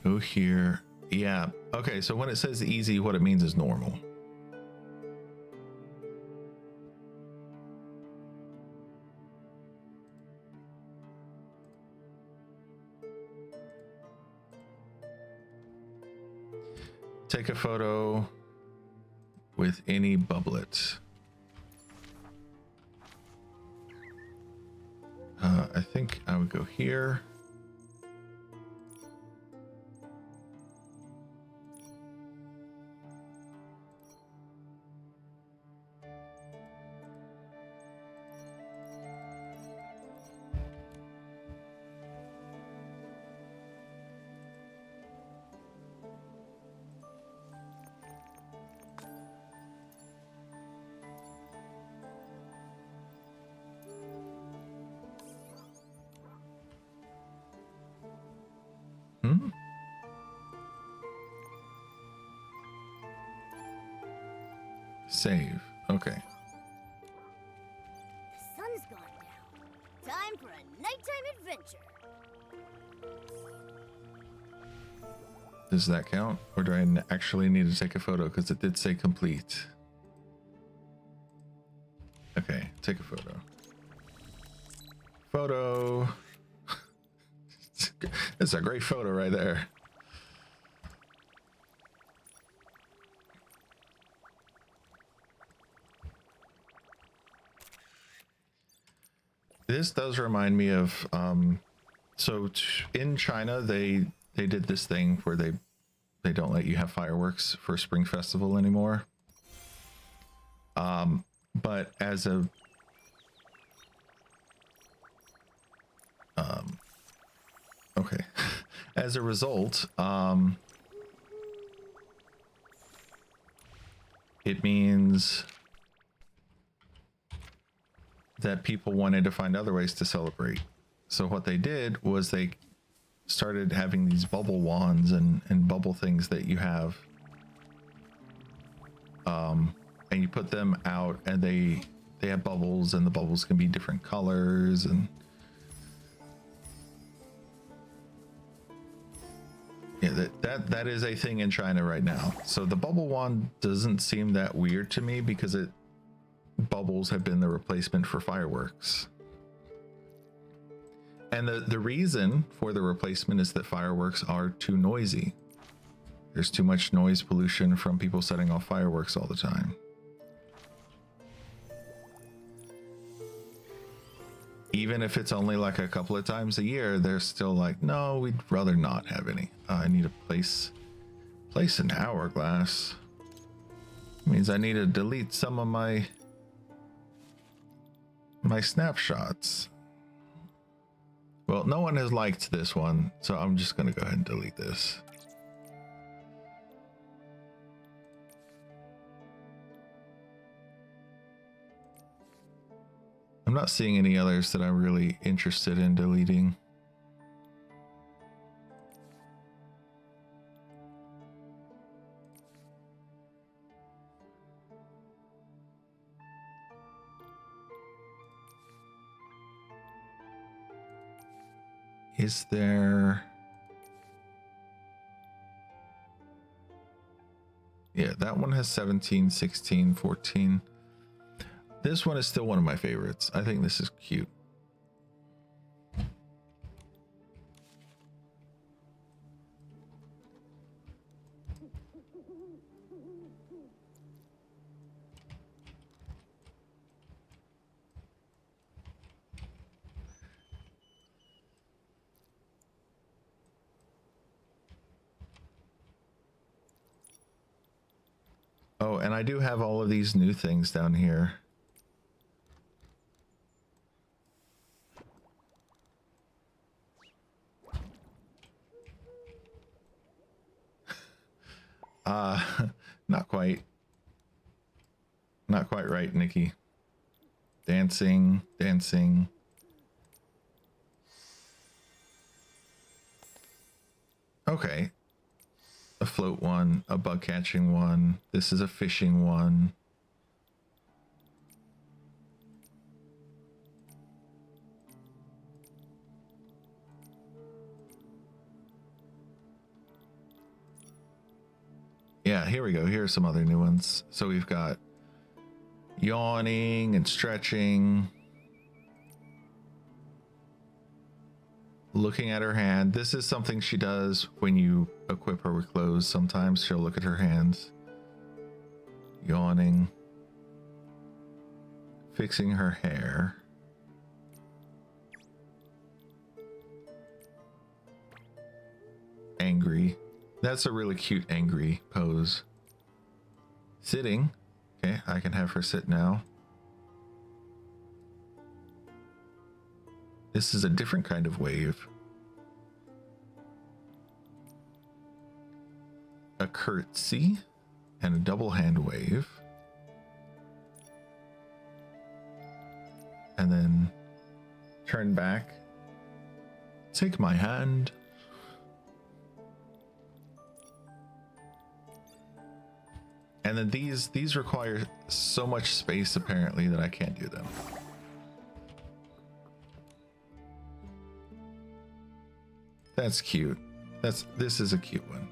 Go here. Yeah. Okay, so when it says easy, what it means is normal. Take a photo with any bubblet. I think I would go here. Save. Okay. The sun's gone down. Time for a nighttime adventure. Does that count? Or do I actually need to take a photo? Because it did say complete. Okay, take a photo. Photo. It's a great photo right there. This does remind me of so in China they did this thing where they don't let you have fireworks for Spring Festival anymore. But as a okay, as a result, it means that people wanted to find other ways to celebrate. So what they did was they started having these bubble wands and bubble things that you have. And you put them out and they have bubbles, and the bubbles can be different colors, and yeah, that is a thing in China right now. So the bubble wand doesn't seem that weird to me because bubbles have been the replacement for fireworks. And the reason for the replacement is that fireworks are too noisy. There's too much noise pollution from people setting off fireworks all the time. Even if it's only like a couple of times a year, they're still like, no, we'd rather not have any. I need a place an hourglass. It means I need to delete some of my snapshots. Well, no one has liked this one, so I'm just gonna go ahead and delete this. I'm not seeing any others that I'm really interested in deleting. Is there... Yeah, that one has 17, 16, 14. This one is still one of my favorites. I think this is cute. Oh, and I do have all of these new things down here. Not quite. Not quite right, Nikki. Dancing, dancing. Okay. A float one, a bug catching one. This is a fishing one. Yeah, here we go. Here are some other new ones. So we've got yawning and stretching. Looking at her hand. This is something she does when you equip her with clothes. Sometimes she'll look at her hands. Yawning. Fixing her hair. Angry. That's a really cute angry pose. Sitting. Okay, I can have her sit now. This is a different kind of wave. A curtsy and a double hand wave. And then turn back. Take my hand. And then these require so much space apparently that I can't do them. That's cute. This is a cute one.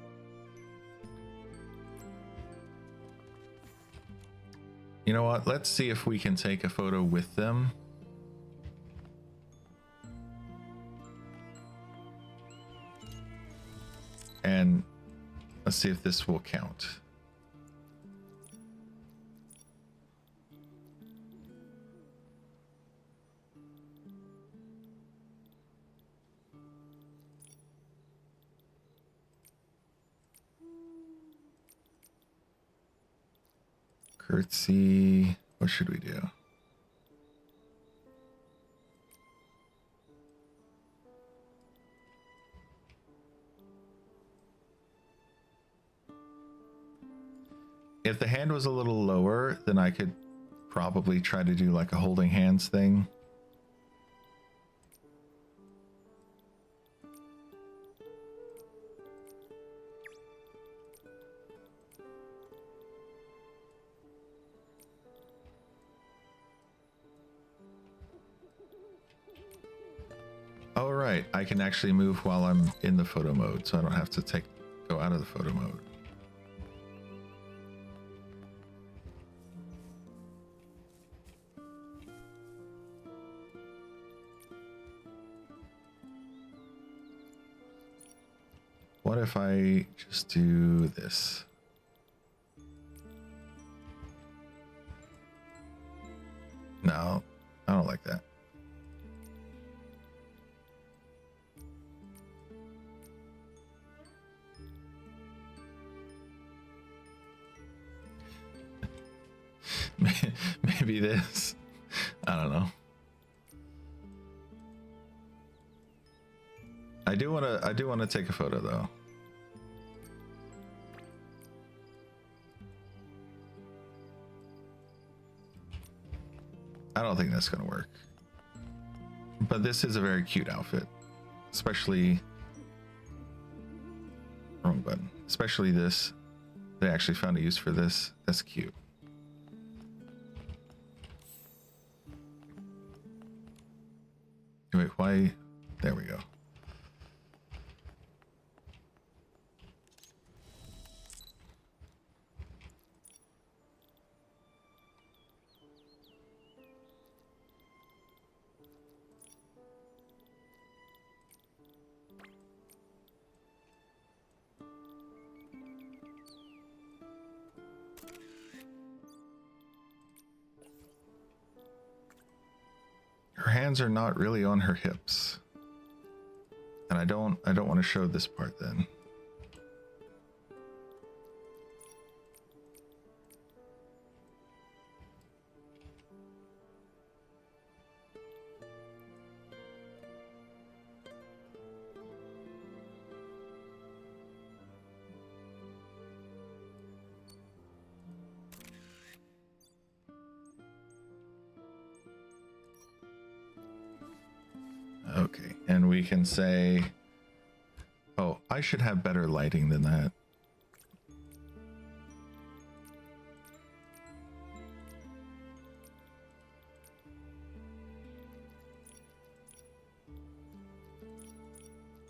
You know what? Let's see if we can take a photo with them. And let's see if this will count. Curtsy. What should we do? If the hand was a little lower, then I could probably try to do like a holding hands thing. Oh, right. I can actually move while I'm in the photo mode, so I don't have to go out of the photo mode. What if I just do this? No, I don't like that. Maybe this. I don't know. I do want to take a photo though. I don't think that's gonna work. But this is a very cute outfit. Especially wrong button. Especially this. They actually found a use for this. That's cute. Wait, why? There we go. her hands are not really on her hips. And I don't want to show this part then. Okay, and we can say, oh, I should have better lighting than that.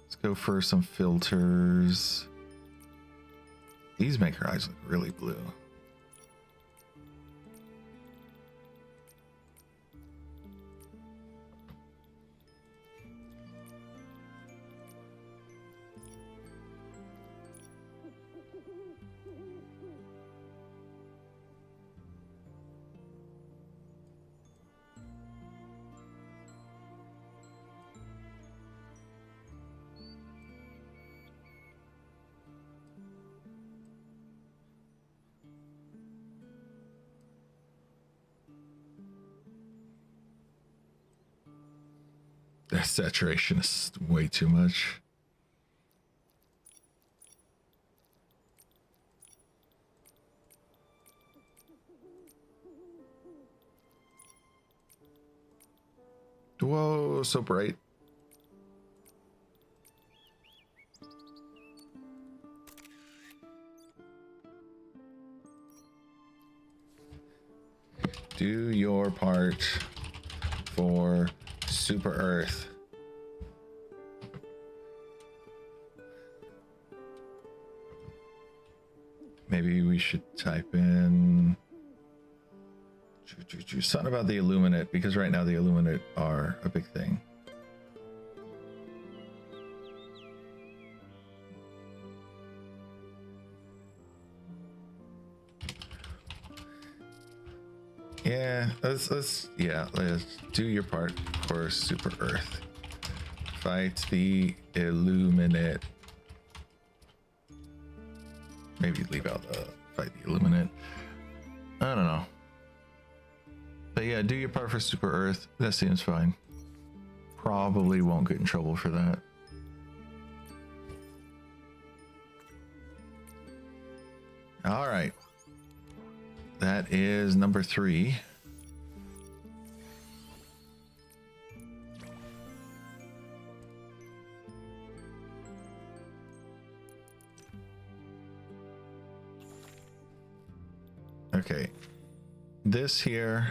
Let's go for some filters. These make her eyes look really blue. That saturation is way too much. Whoa, so bright. Do your part for Super Earth. Maybe we should type in something about the Illuminate, because right now the Illuminate are a big thing. Yeah, let's do your part for Super Earth. Fight the Illuminate. Maybe leave out the fight the Illuminate. I don't know. But yeah, do your part for Super Earth. That seems fine. Probably won't get in trouble for that. All right. That is number 3. Okay. This here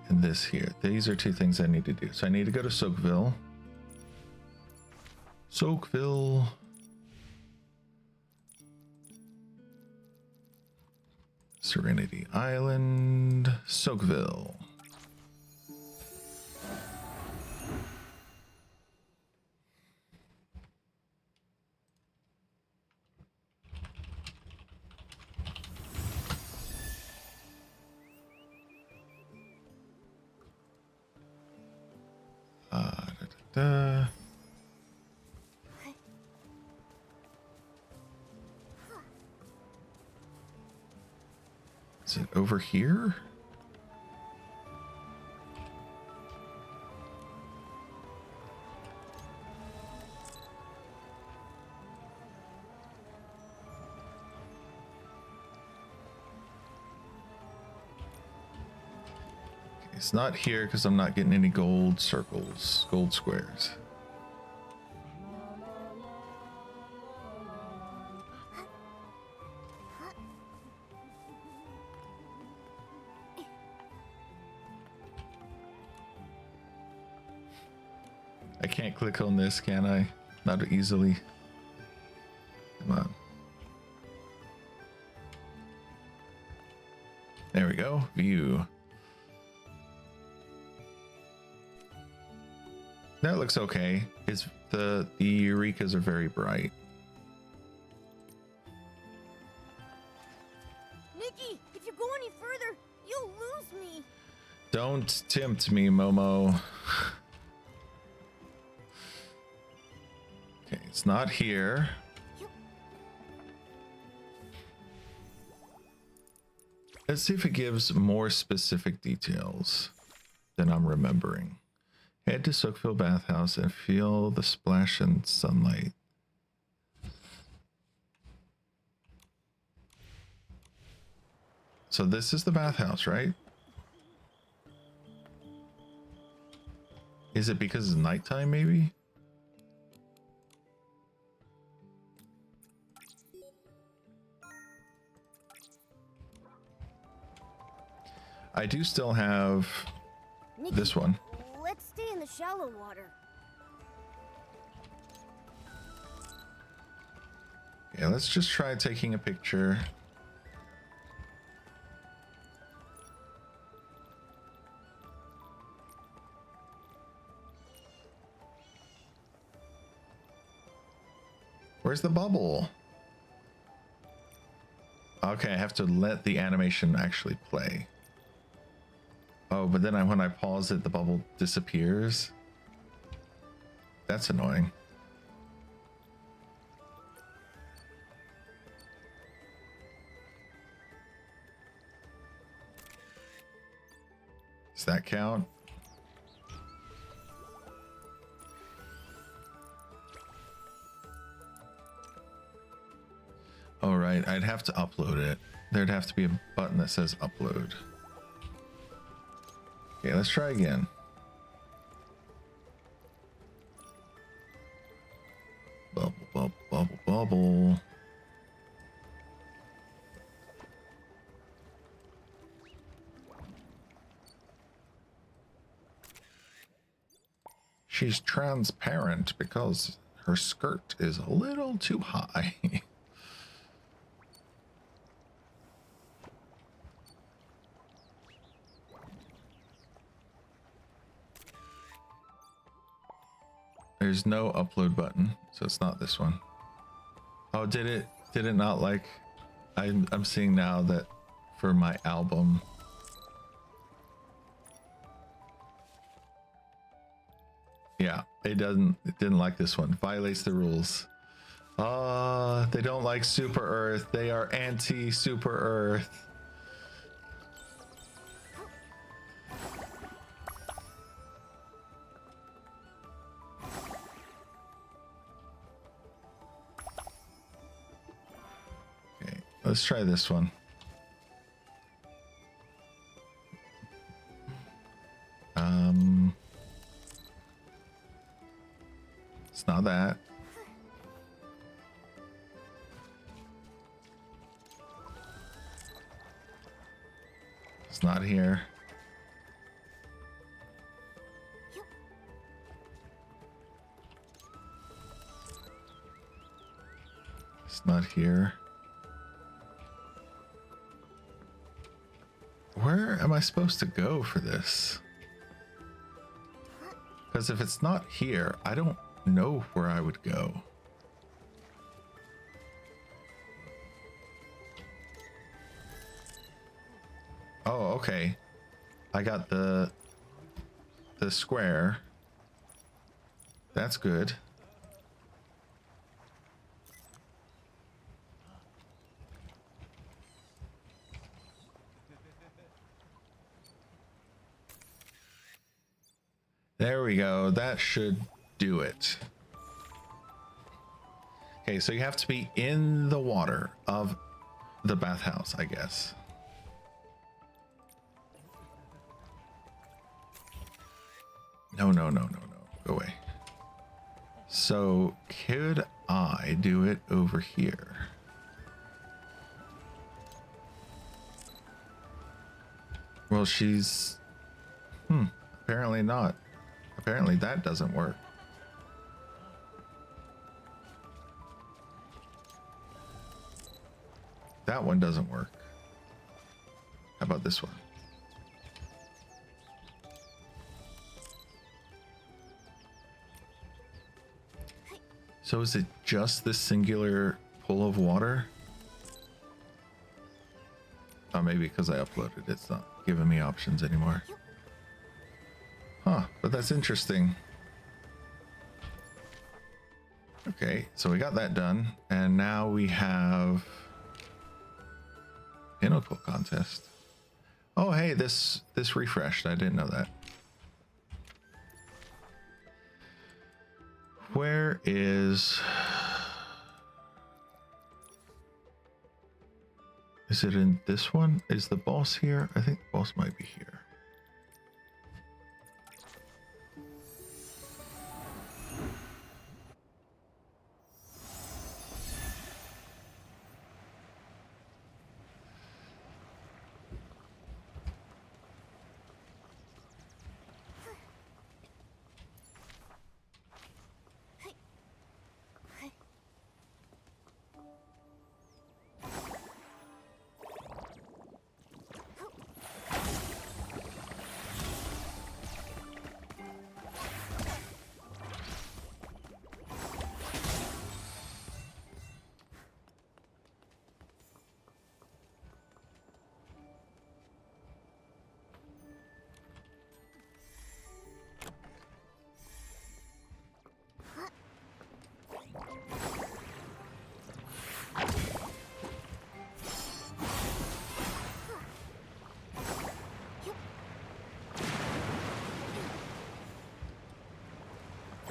and this here. These are 2 things I need to do. So I need to go to Soakville. Soakville. Serenity Island, Soakville. Is it over here? It's not here because I'm not getting any gold circles, gold squares. I can't click on this, can I? Not easily. Come on. There we go. View. That looks okay. It's the Eurekas are very bright. Nikki, if you go any further, you'll lose me. Don't tempt me, Momo. Okay, it's not here. Let's see if it gives more specific details than I'm remembering. Head to Soakville Bathhouse and feel the splash in sunlight. So this is the bathhouse, right? Is it because it's nighttime, maybe? I do still have Nikki, this one. let's stay in the shallow water. Yeah, let's just try taking a picture. Where's the bubble? Okay, I have to let the animation actually play. Oh, but then when I pause it, the bubble disappears. That's annoying. Does that count? All right, I'd have to upload it. There'd have to be a button that says upload. Okay, let's try again. Bubble, bubble, bubble, bubble. She's transparent because her skirt is a little too high. There's no upload button, so it's not this one. Oh, did it not like I'm seeing now that for my album. Yeah, it didn't like this one. Violates the rules. They don't like Super Earth. They are anti Super Earth. Okay, let's try this one. It's not that. It's not here. It's not here. Where am I supposed to go for this? Because if it's not here, I don't know where I would go. Oh, okay. I got the square. That's good. There we go. That should do it. Okay, so you have to be in the water of the bathhouse, I guess. No. Go away. So could I do it over here? Well, she's... apparently not. Apparently that doesn't work. That one doesn't work. How about this one? So is it just this singular pool of water? Oh, maybe because I uploaded, it's not giving me options anymore. Huh, but that's interesting. Okay, so we got that done, and now we have Pinnacle contest. Oh, hey, this refreshed. I didn't know that. Where is it in this one? Is the boss here? I think the boss might be here.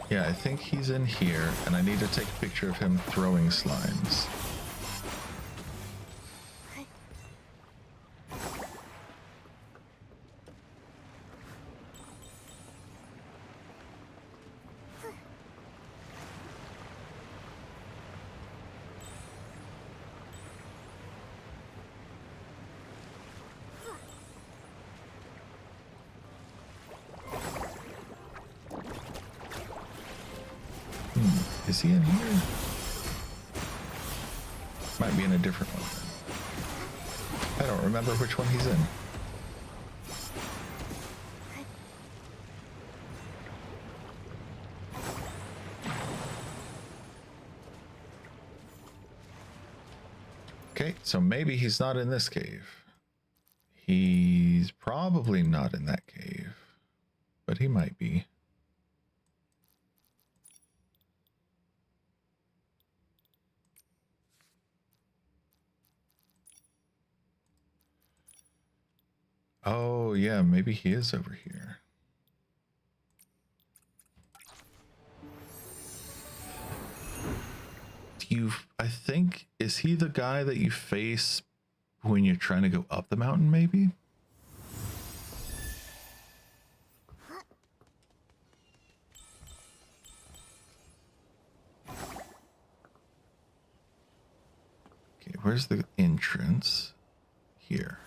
Yeah, I think he's in here, and I need to take a picture of him throwing slimes. Is he in here? Might be in a different one then. I don't remember which one he's in. Okay, so maybe he's not in this cave. He's probably not in that cave, but he might be. Oh, yeah, maybe he is over here. I think, is he the guy that you face when you're trying to go up the mountain, maybe? Okay, where's the entrance? Here.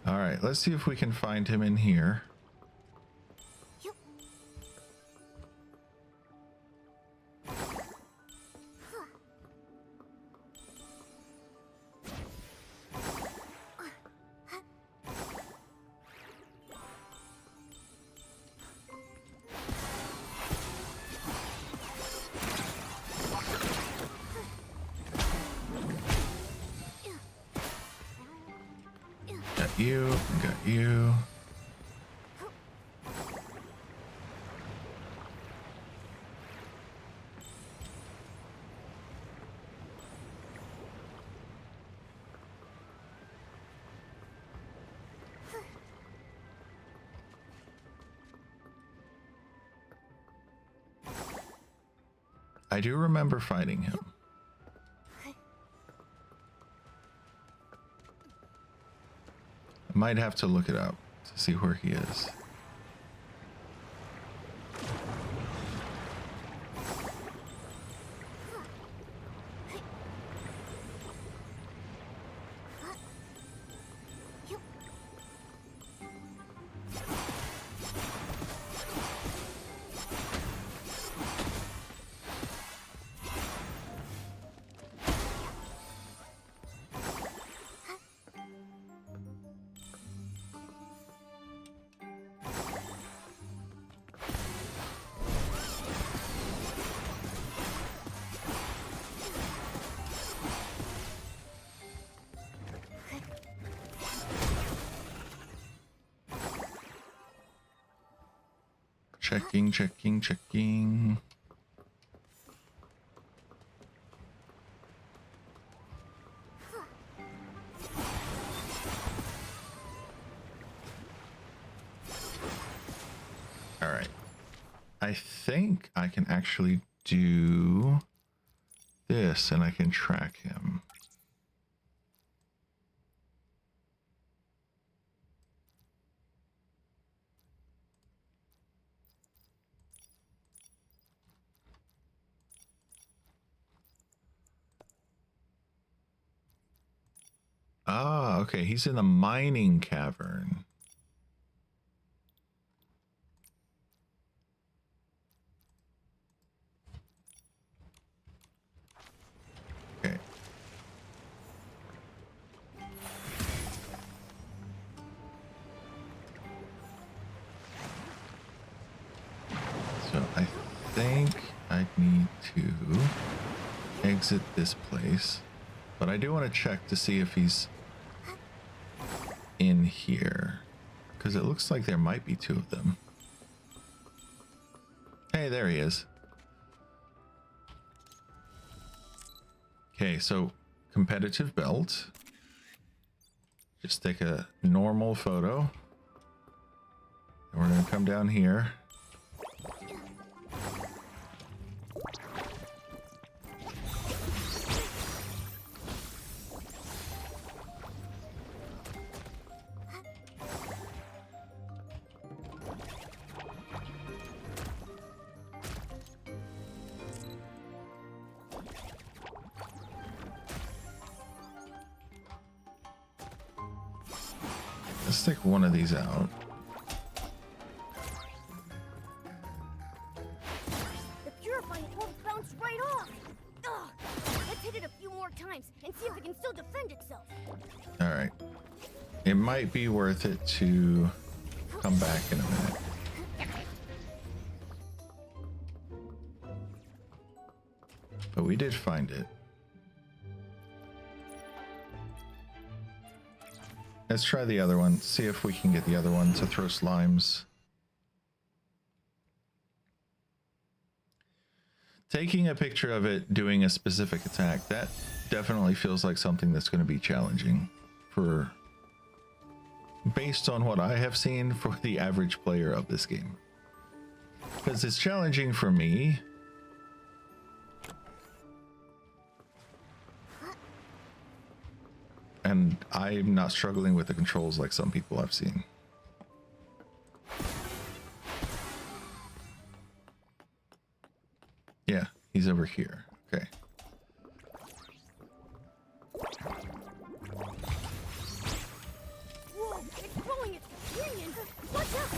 All right, let's see if we can find him in here. Got you. I do remember fighting him. I might have to look it up to see where he is. Checking, checking, checking. All right. I think I can actually do this and I can track him. Ah, okay. He's in the mining cavern. Okay. So I think I need to exit this place, but I do want to check to see if he's in here, because it looks like there might be two of them. Hey, there he is. Okay, so competitive belt. Just take a normal photo. And we're gonna come down here. Let's take one of these out. The purifying orb bounced right off. Ugh. Let's hit it a few more times and see if it can still defend itself. All right. It might be worth it to come back in a minute. But we did find it. Let's try the other one. See if we can get the other one to throw slimes. Taking a picture of it doing a specific attack, that definitely feels like something that's going to be challenging for, based on what I have seen, for the average player of this game. Because it's challenging for me. And I'm not struggling with the controls like some people I've seen. Yeah, he's over here. Okay. Whoa, it's growing its companion. Watch out,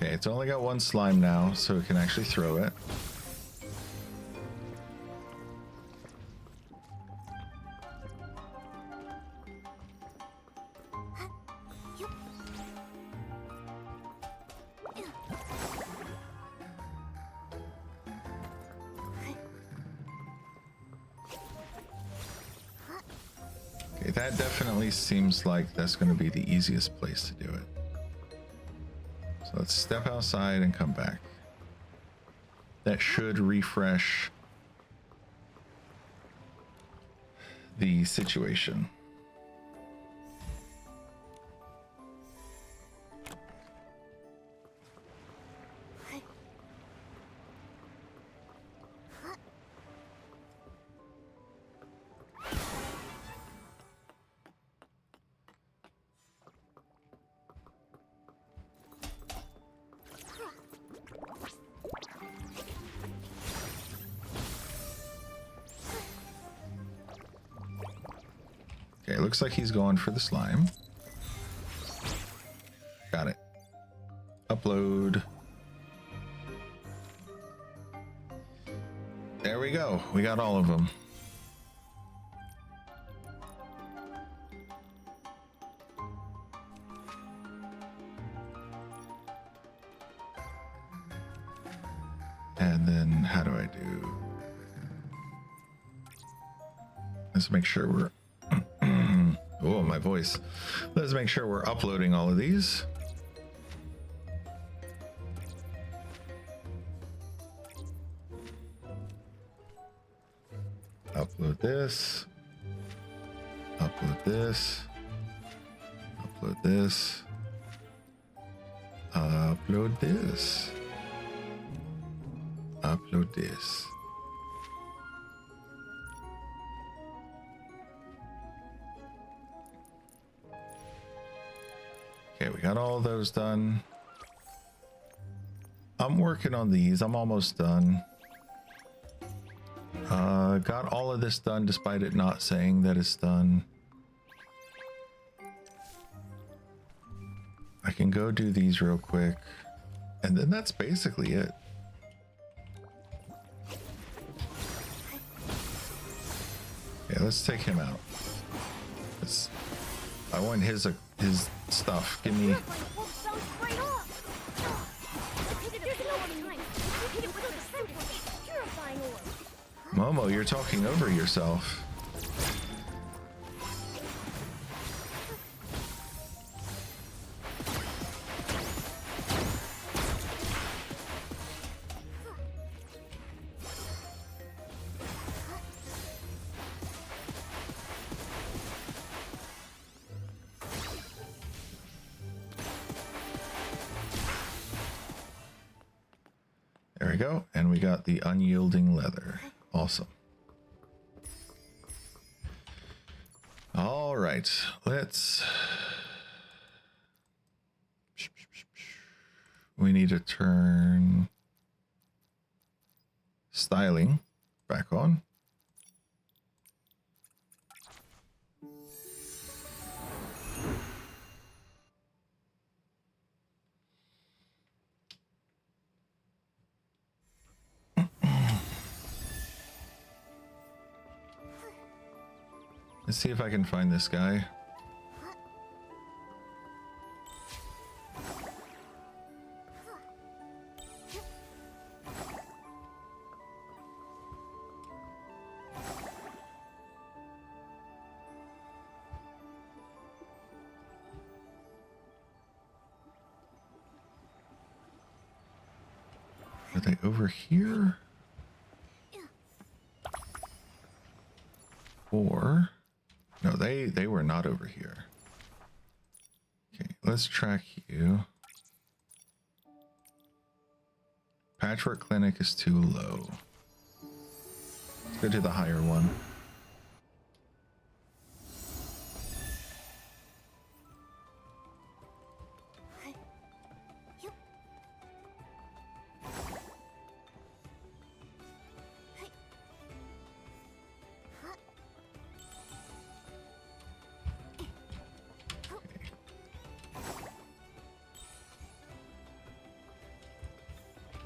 Okay, it's only got one slime now, so it can actually throw it. Okay, that definitely seems like that's going to be the easiest place to do it. So let's step outside and come back. That should refresh the situation. Okay, looks like he's going for the slime. Got it. Upload. There we go. We got all of them. And then how do I do? Let's make sure we're Oh, my voice. Let's make sure we're uploading all of these. Upload this. Upload this. Upload this. Upload this. Upload this. Okay, we got all those done. I'm working on these. I'm almost done. Got all of this done despite it not saying that it's done. I can go do these real quick. And then that's basically it. Yeah, let's take him out. I want his stuff. Give me. Momo, you're talking over yourself. There we go. And we got the unyielding leather. Awesome. All right, we need to turn styling back on. Let's see if I can find this guy. Are they over here? Or no, they were not over here. Okay, let's track you. Patchwork Clinic is too low. Let's go to the higher one.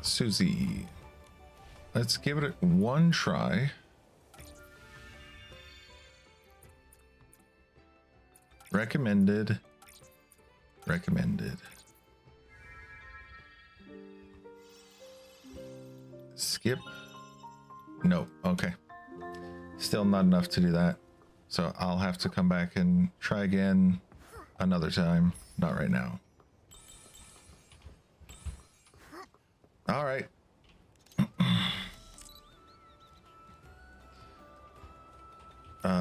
Susie, let's give it one try. Recommended. Recommended. Skip. Nope. Okay. Still not enough to do that. So I'll have to come back and try again another time. Not right now. All right.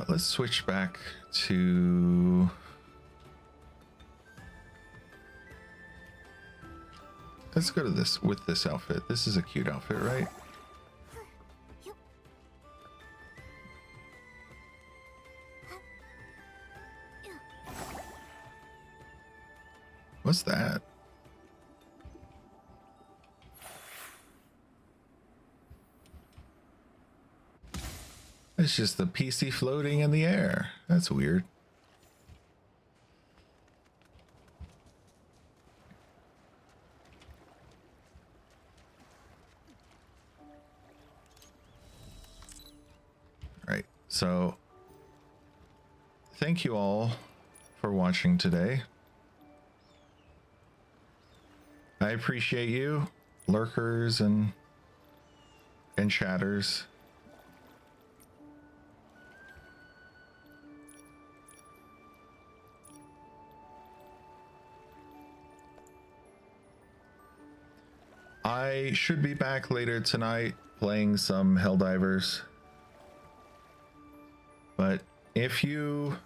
Let's switch back to... Let's go to this with this outfit. This is a cute outfit, right? What's that? It's just the PC floating in the air. That's weird. Right. So thank you all for watching today. I appreciate you, lurkers and chatters. I should be back later tonight playing some Helldivers. But if you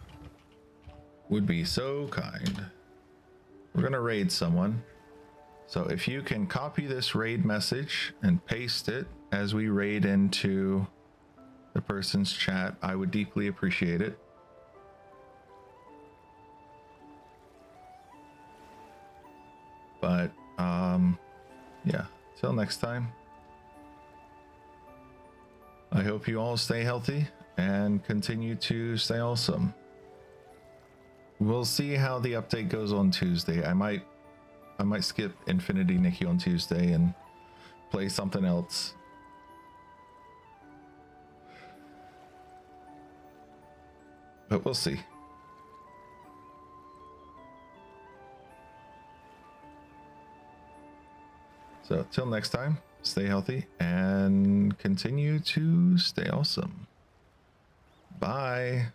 would be so kind, we're going to raid someone. So if you can copy this raid message and paste it as we raid into the person's chat, I would deeply appreciate it. But yeah, till next time, I hope you all stay healthy and continue to stay awesome. We'll see how the update goes on Tuesday. I might skip Infinity Nikki on Tuesday and play something else. But we'll see. So till next time, stay healthy and continue to stay awesome. Bye.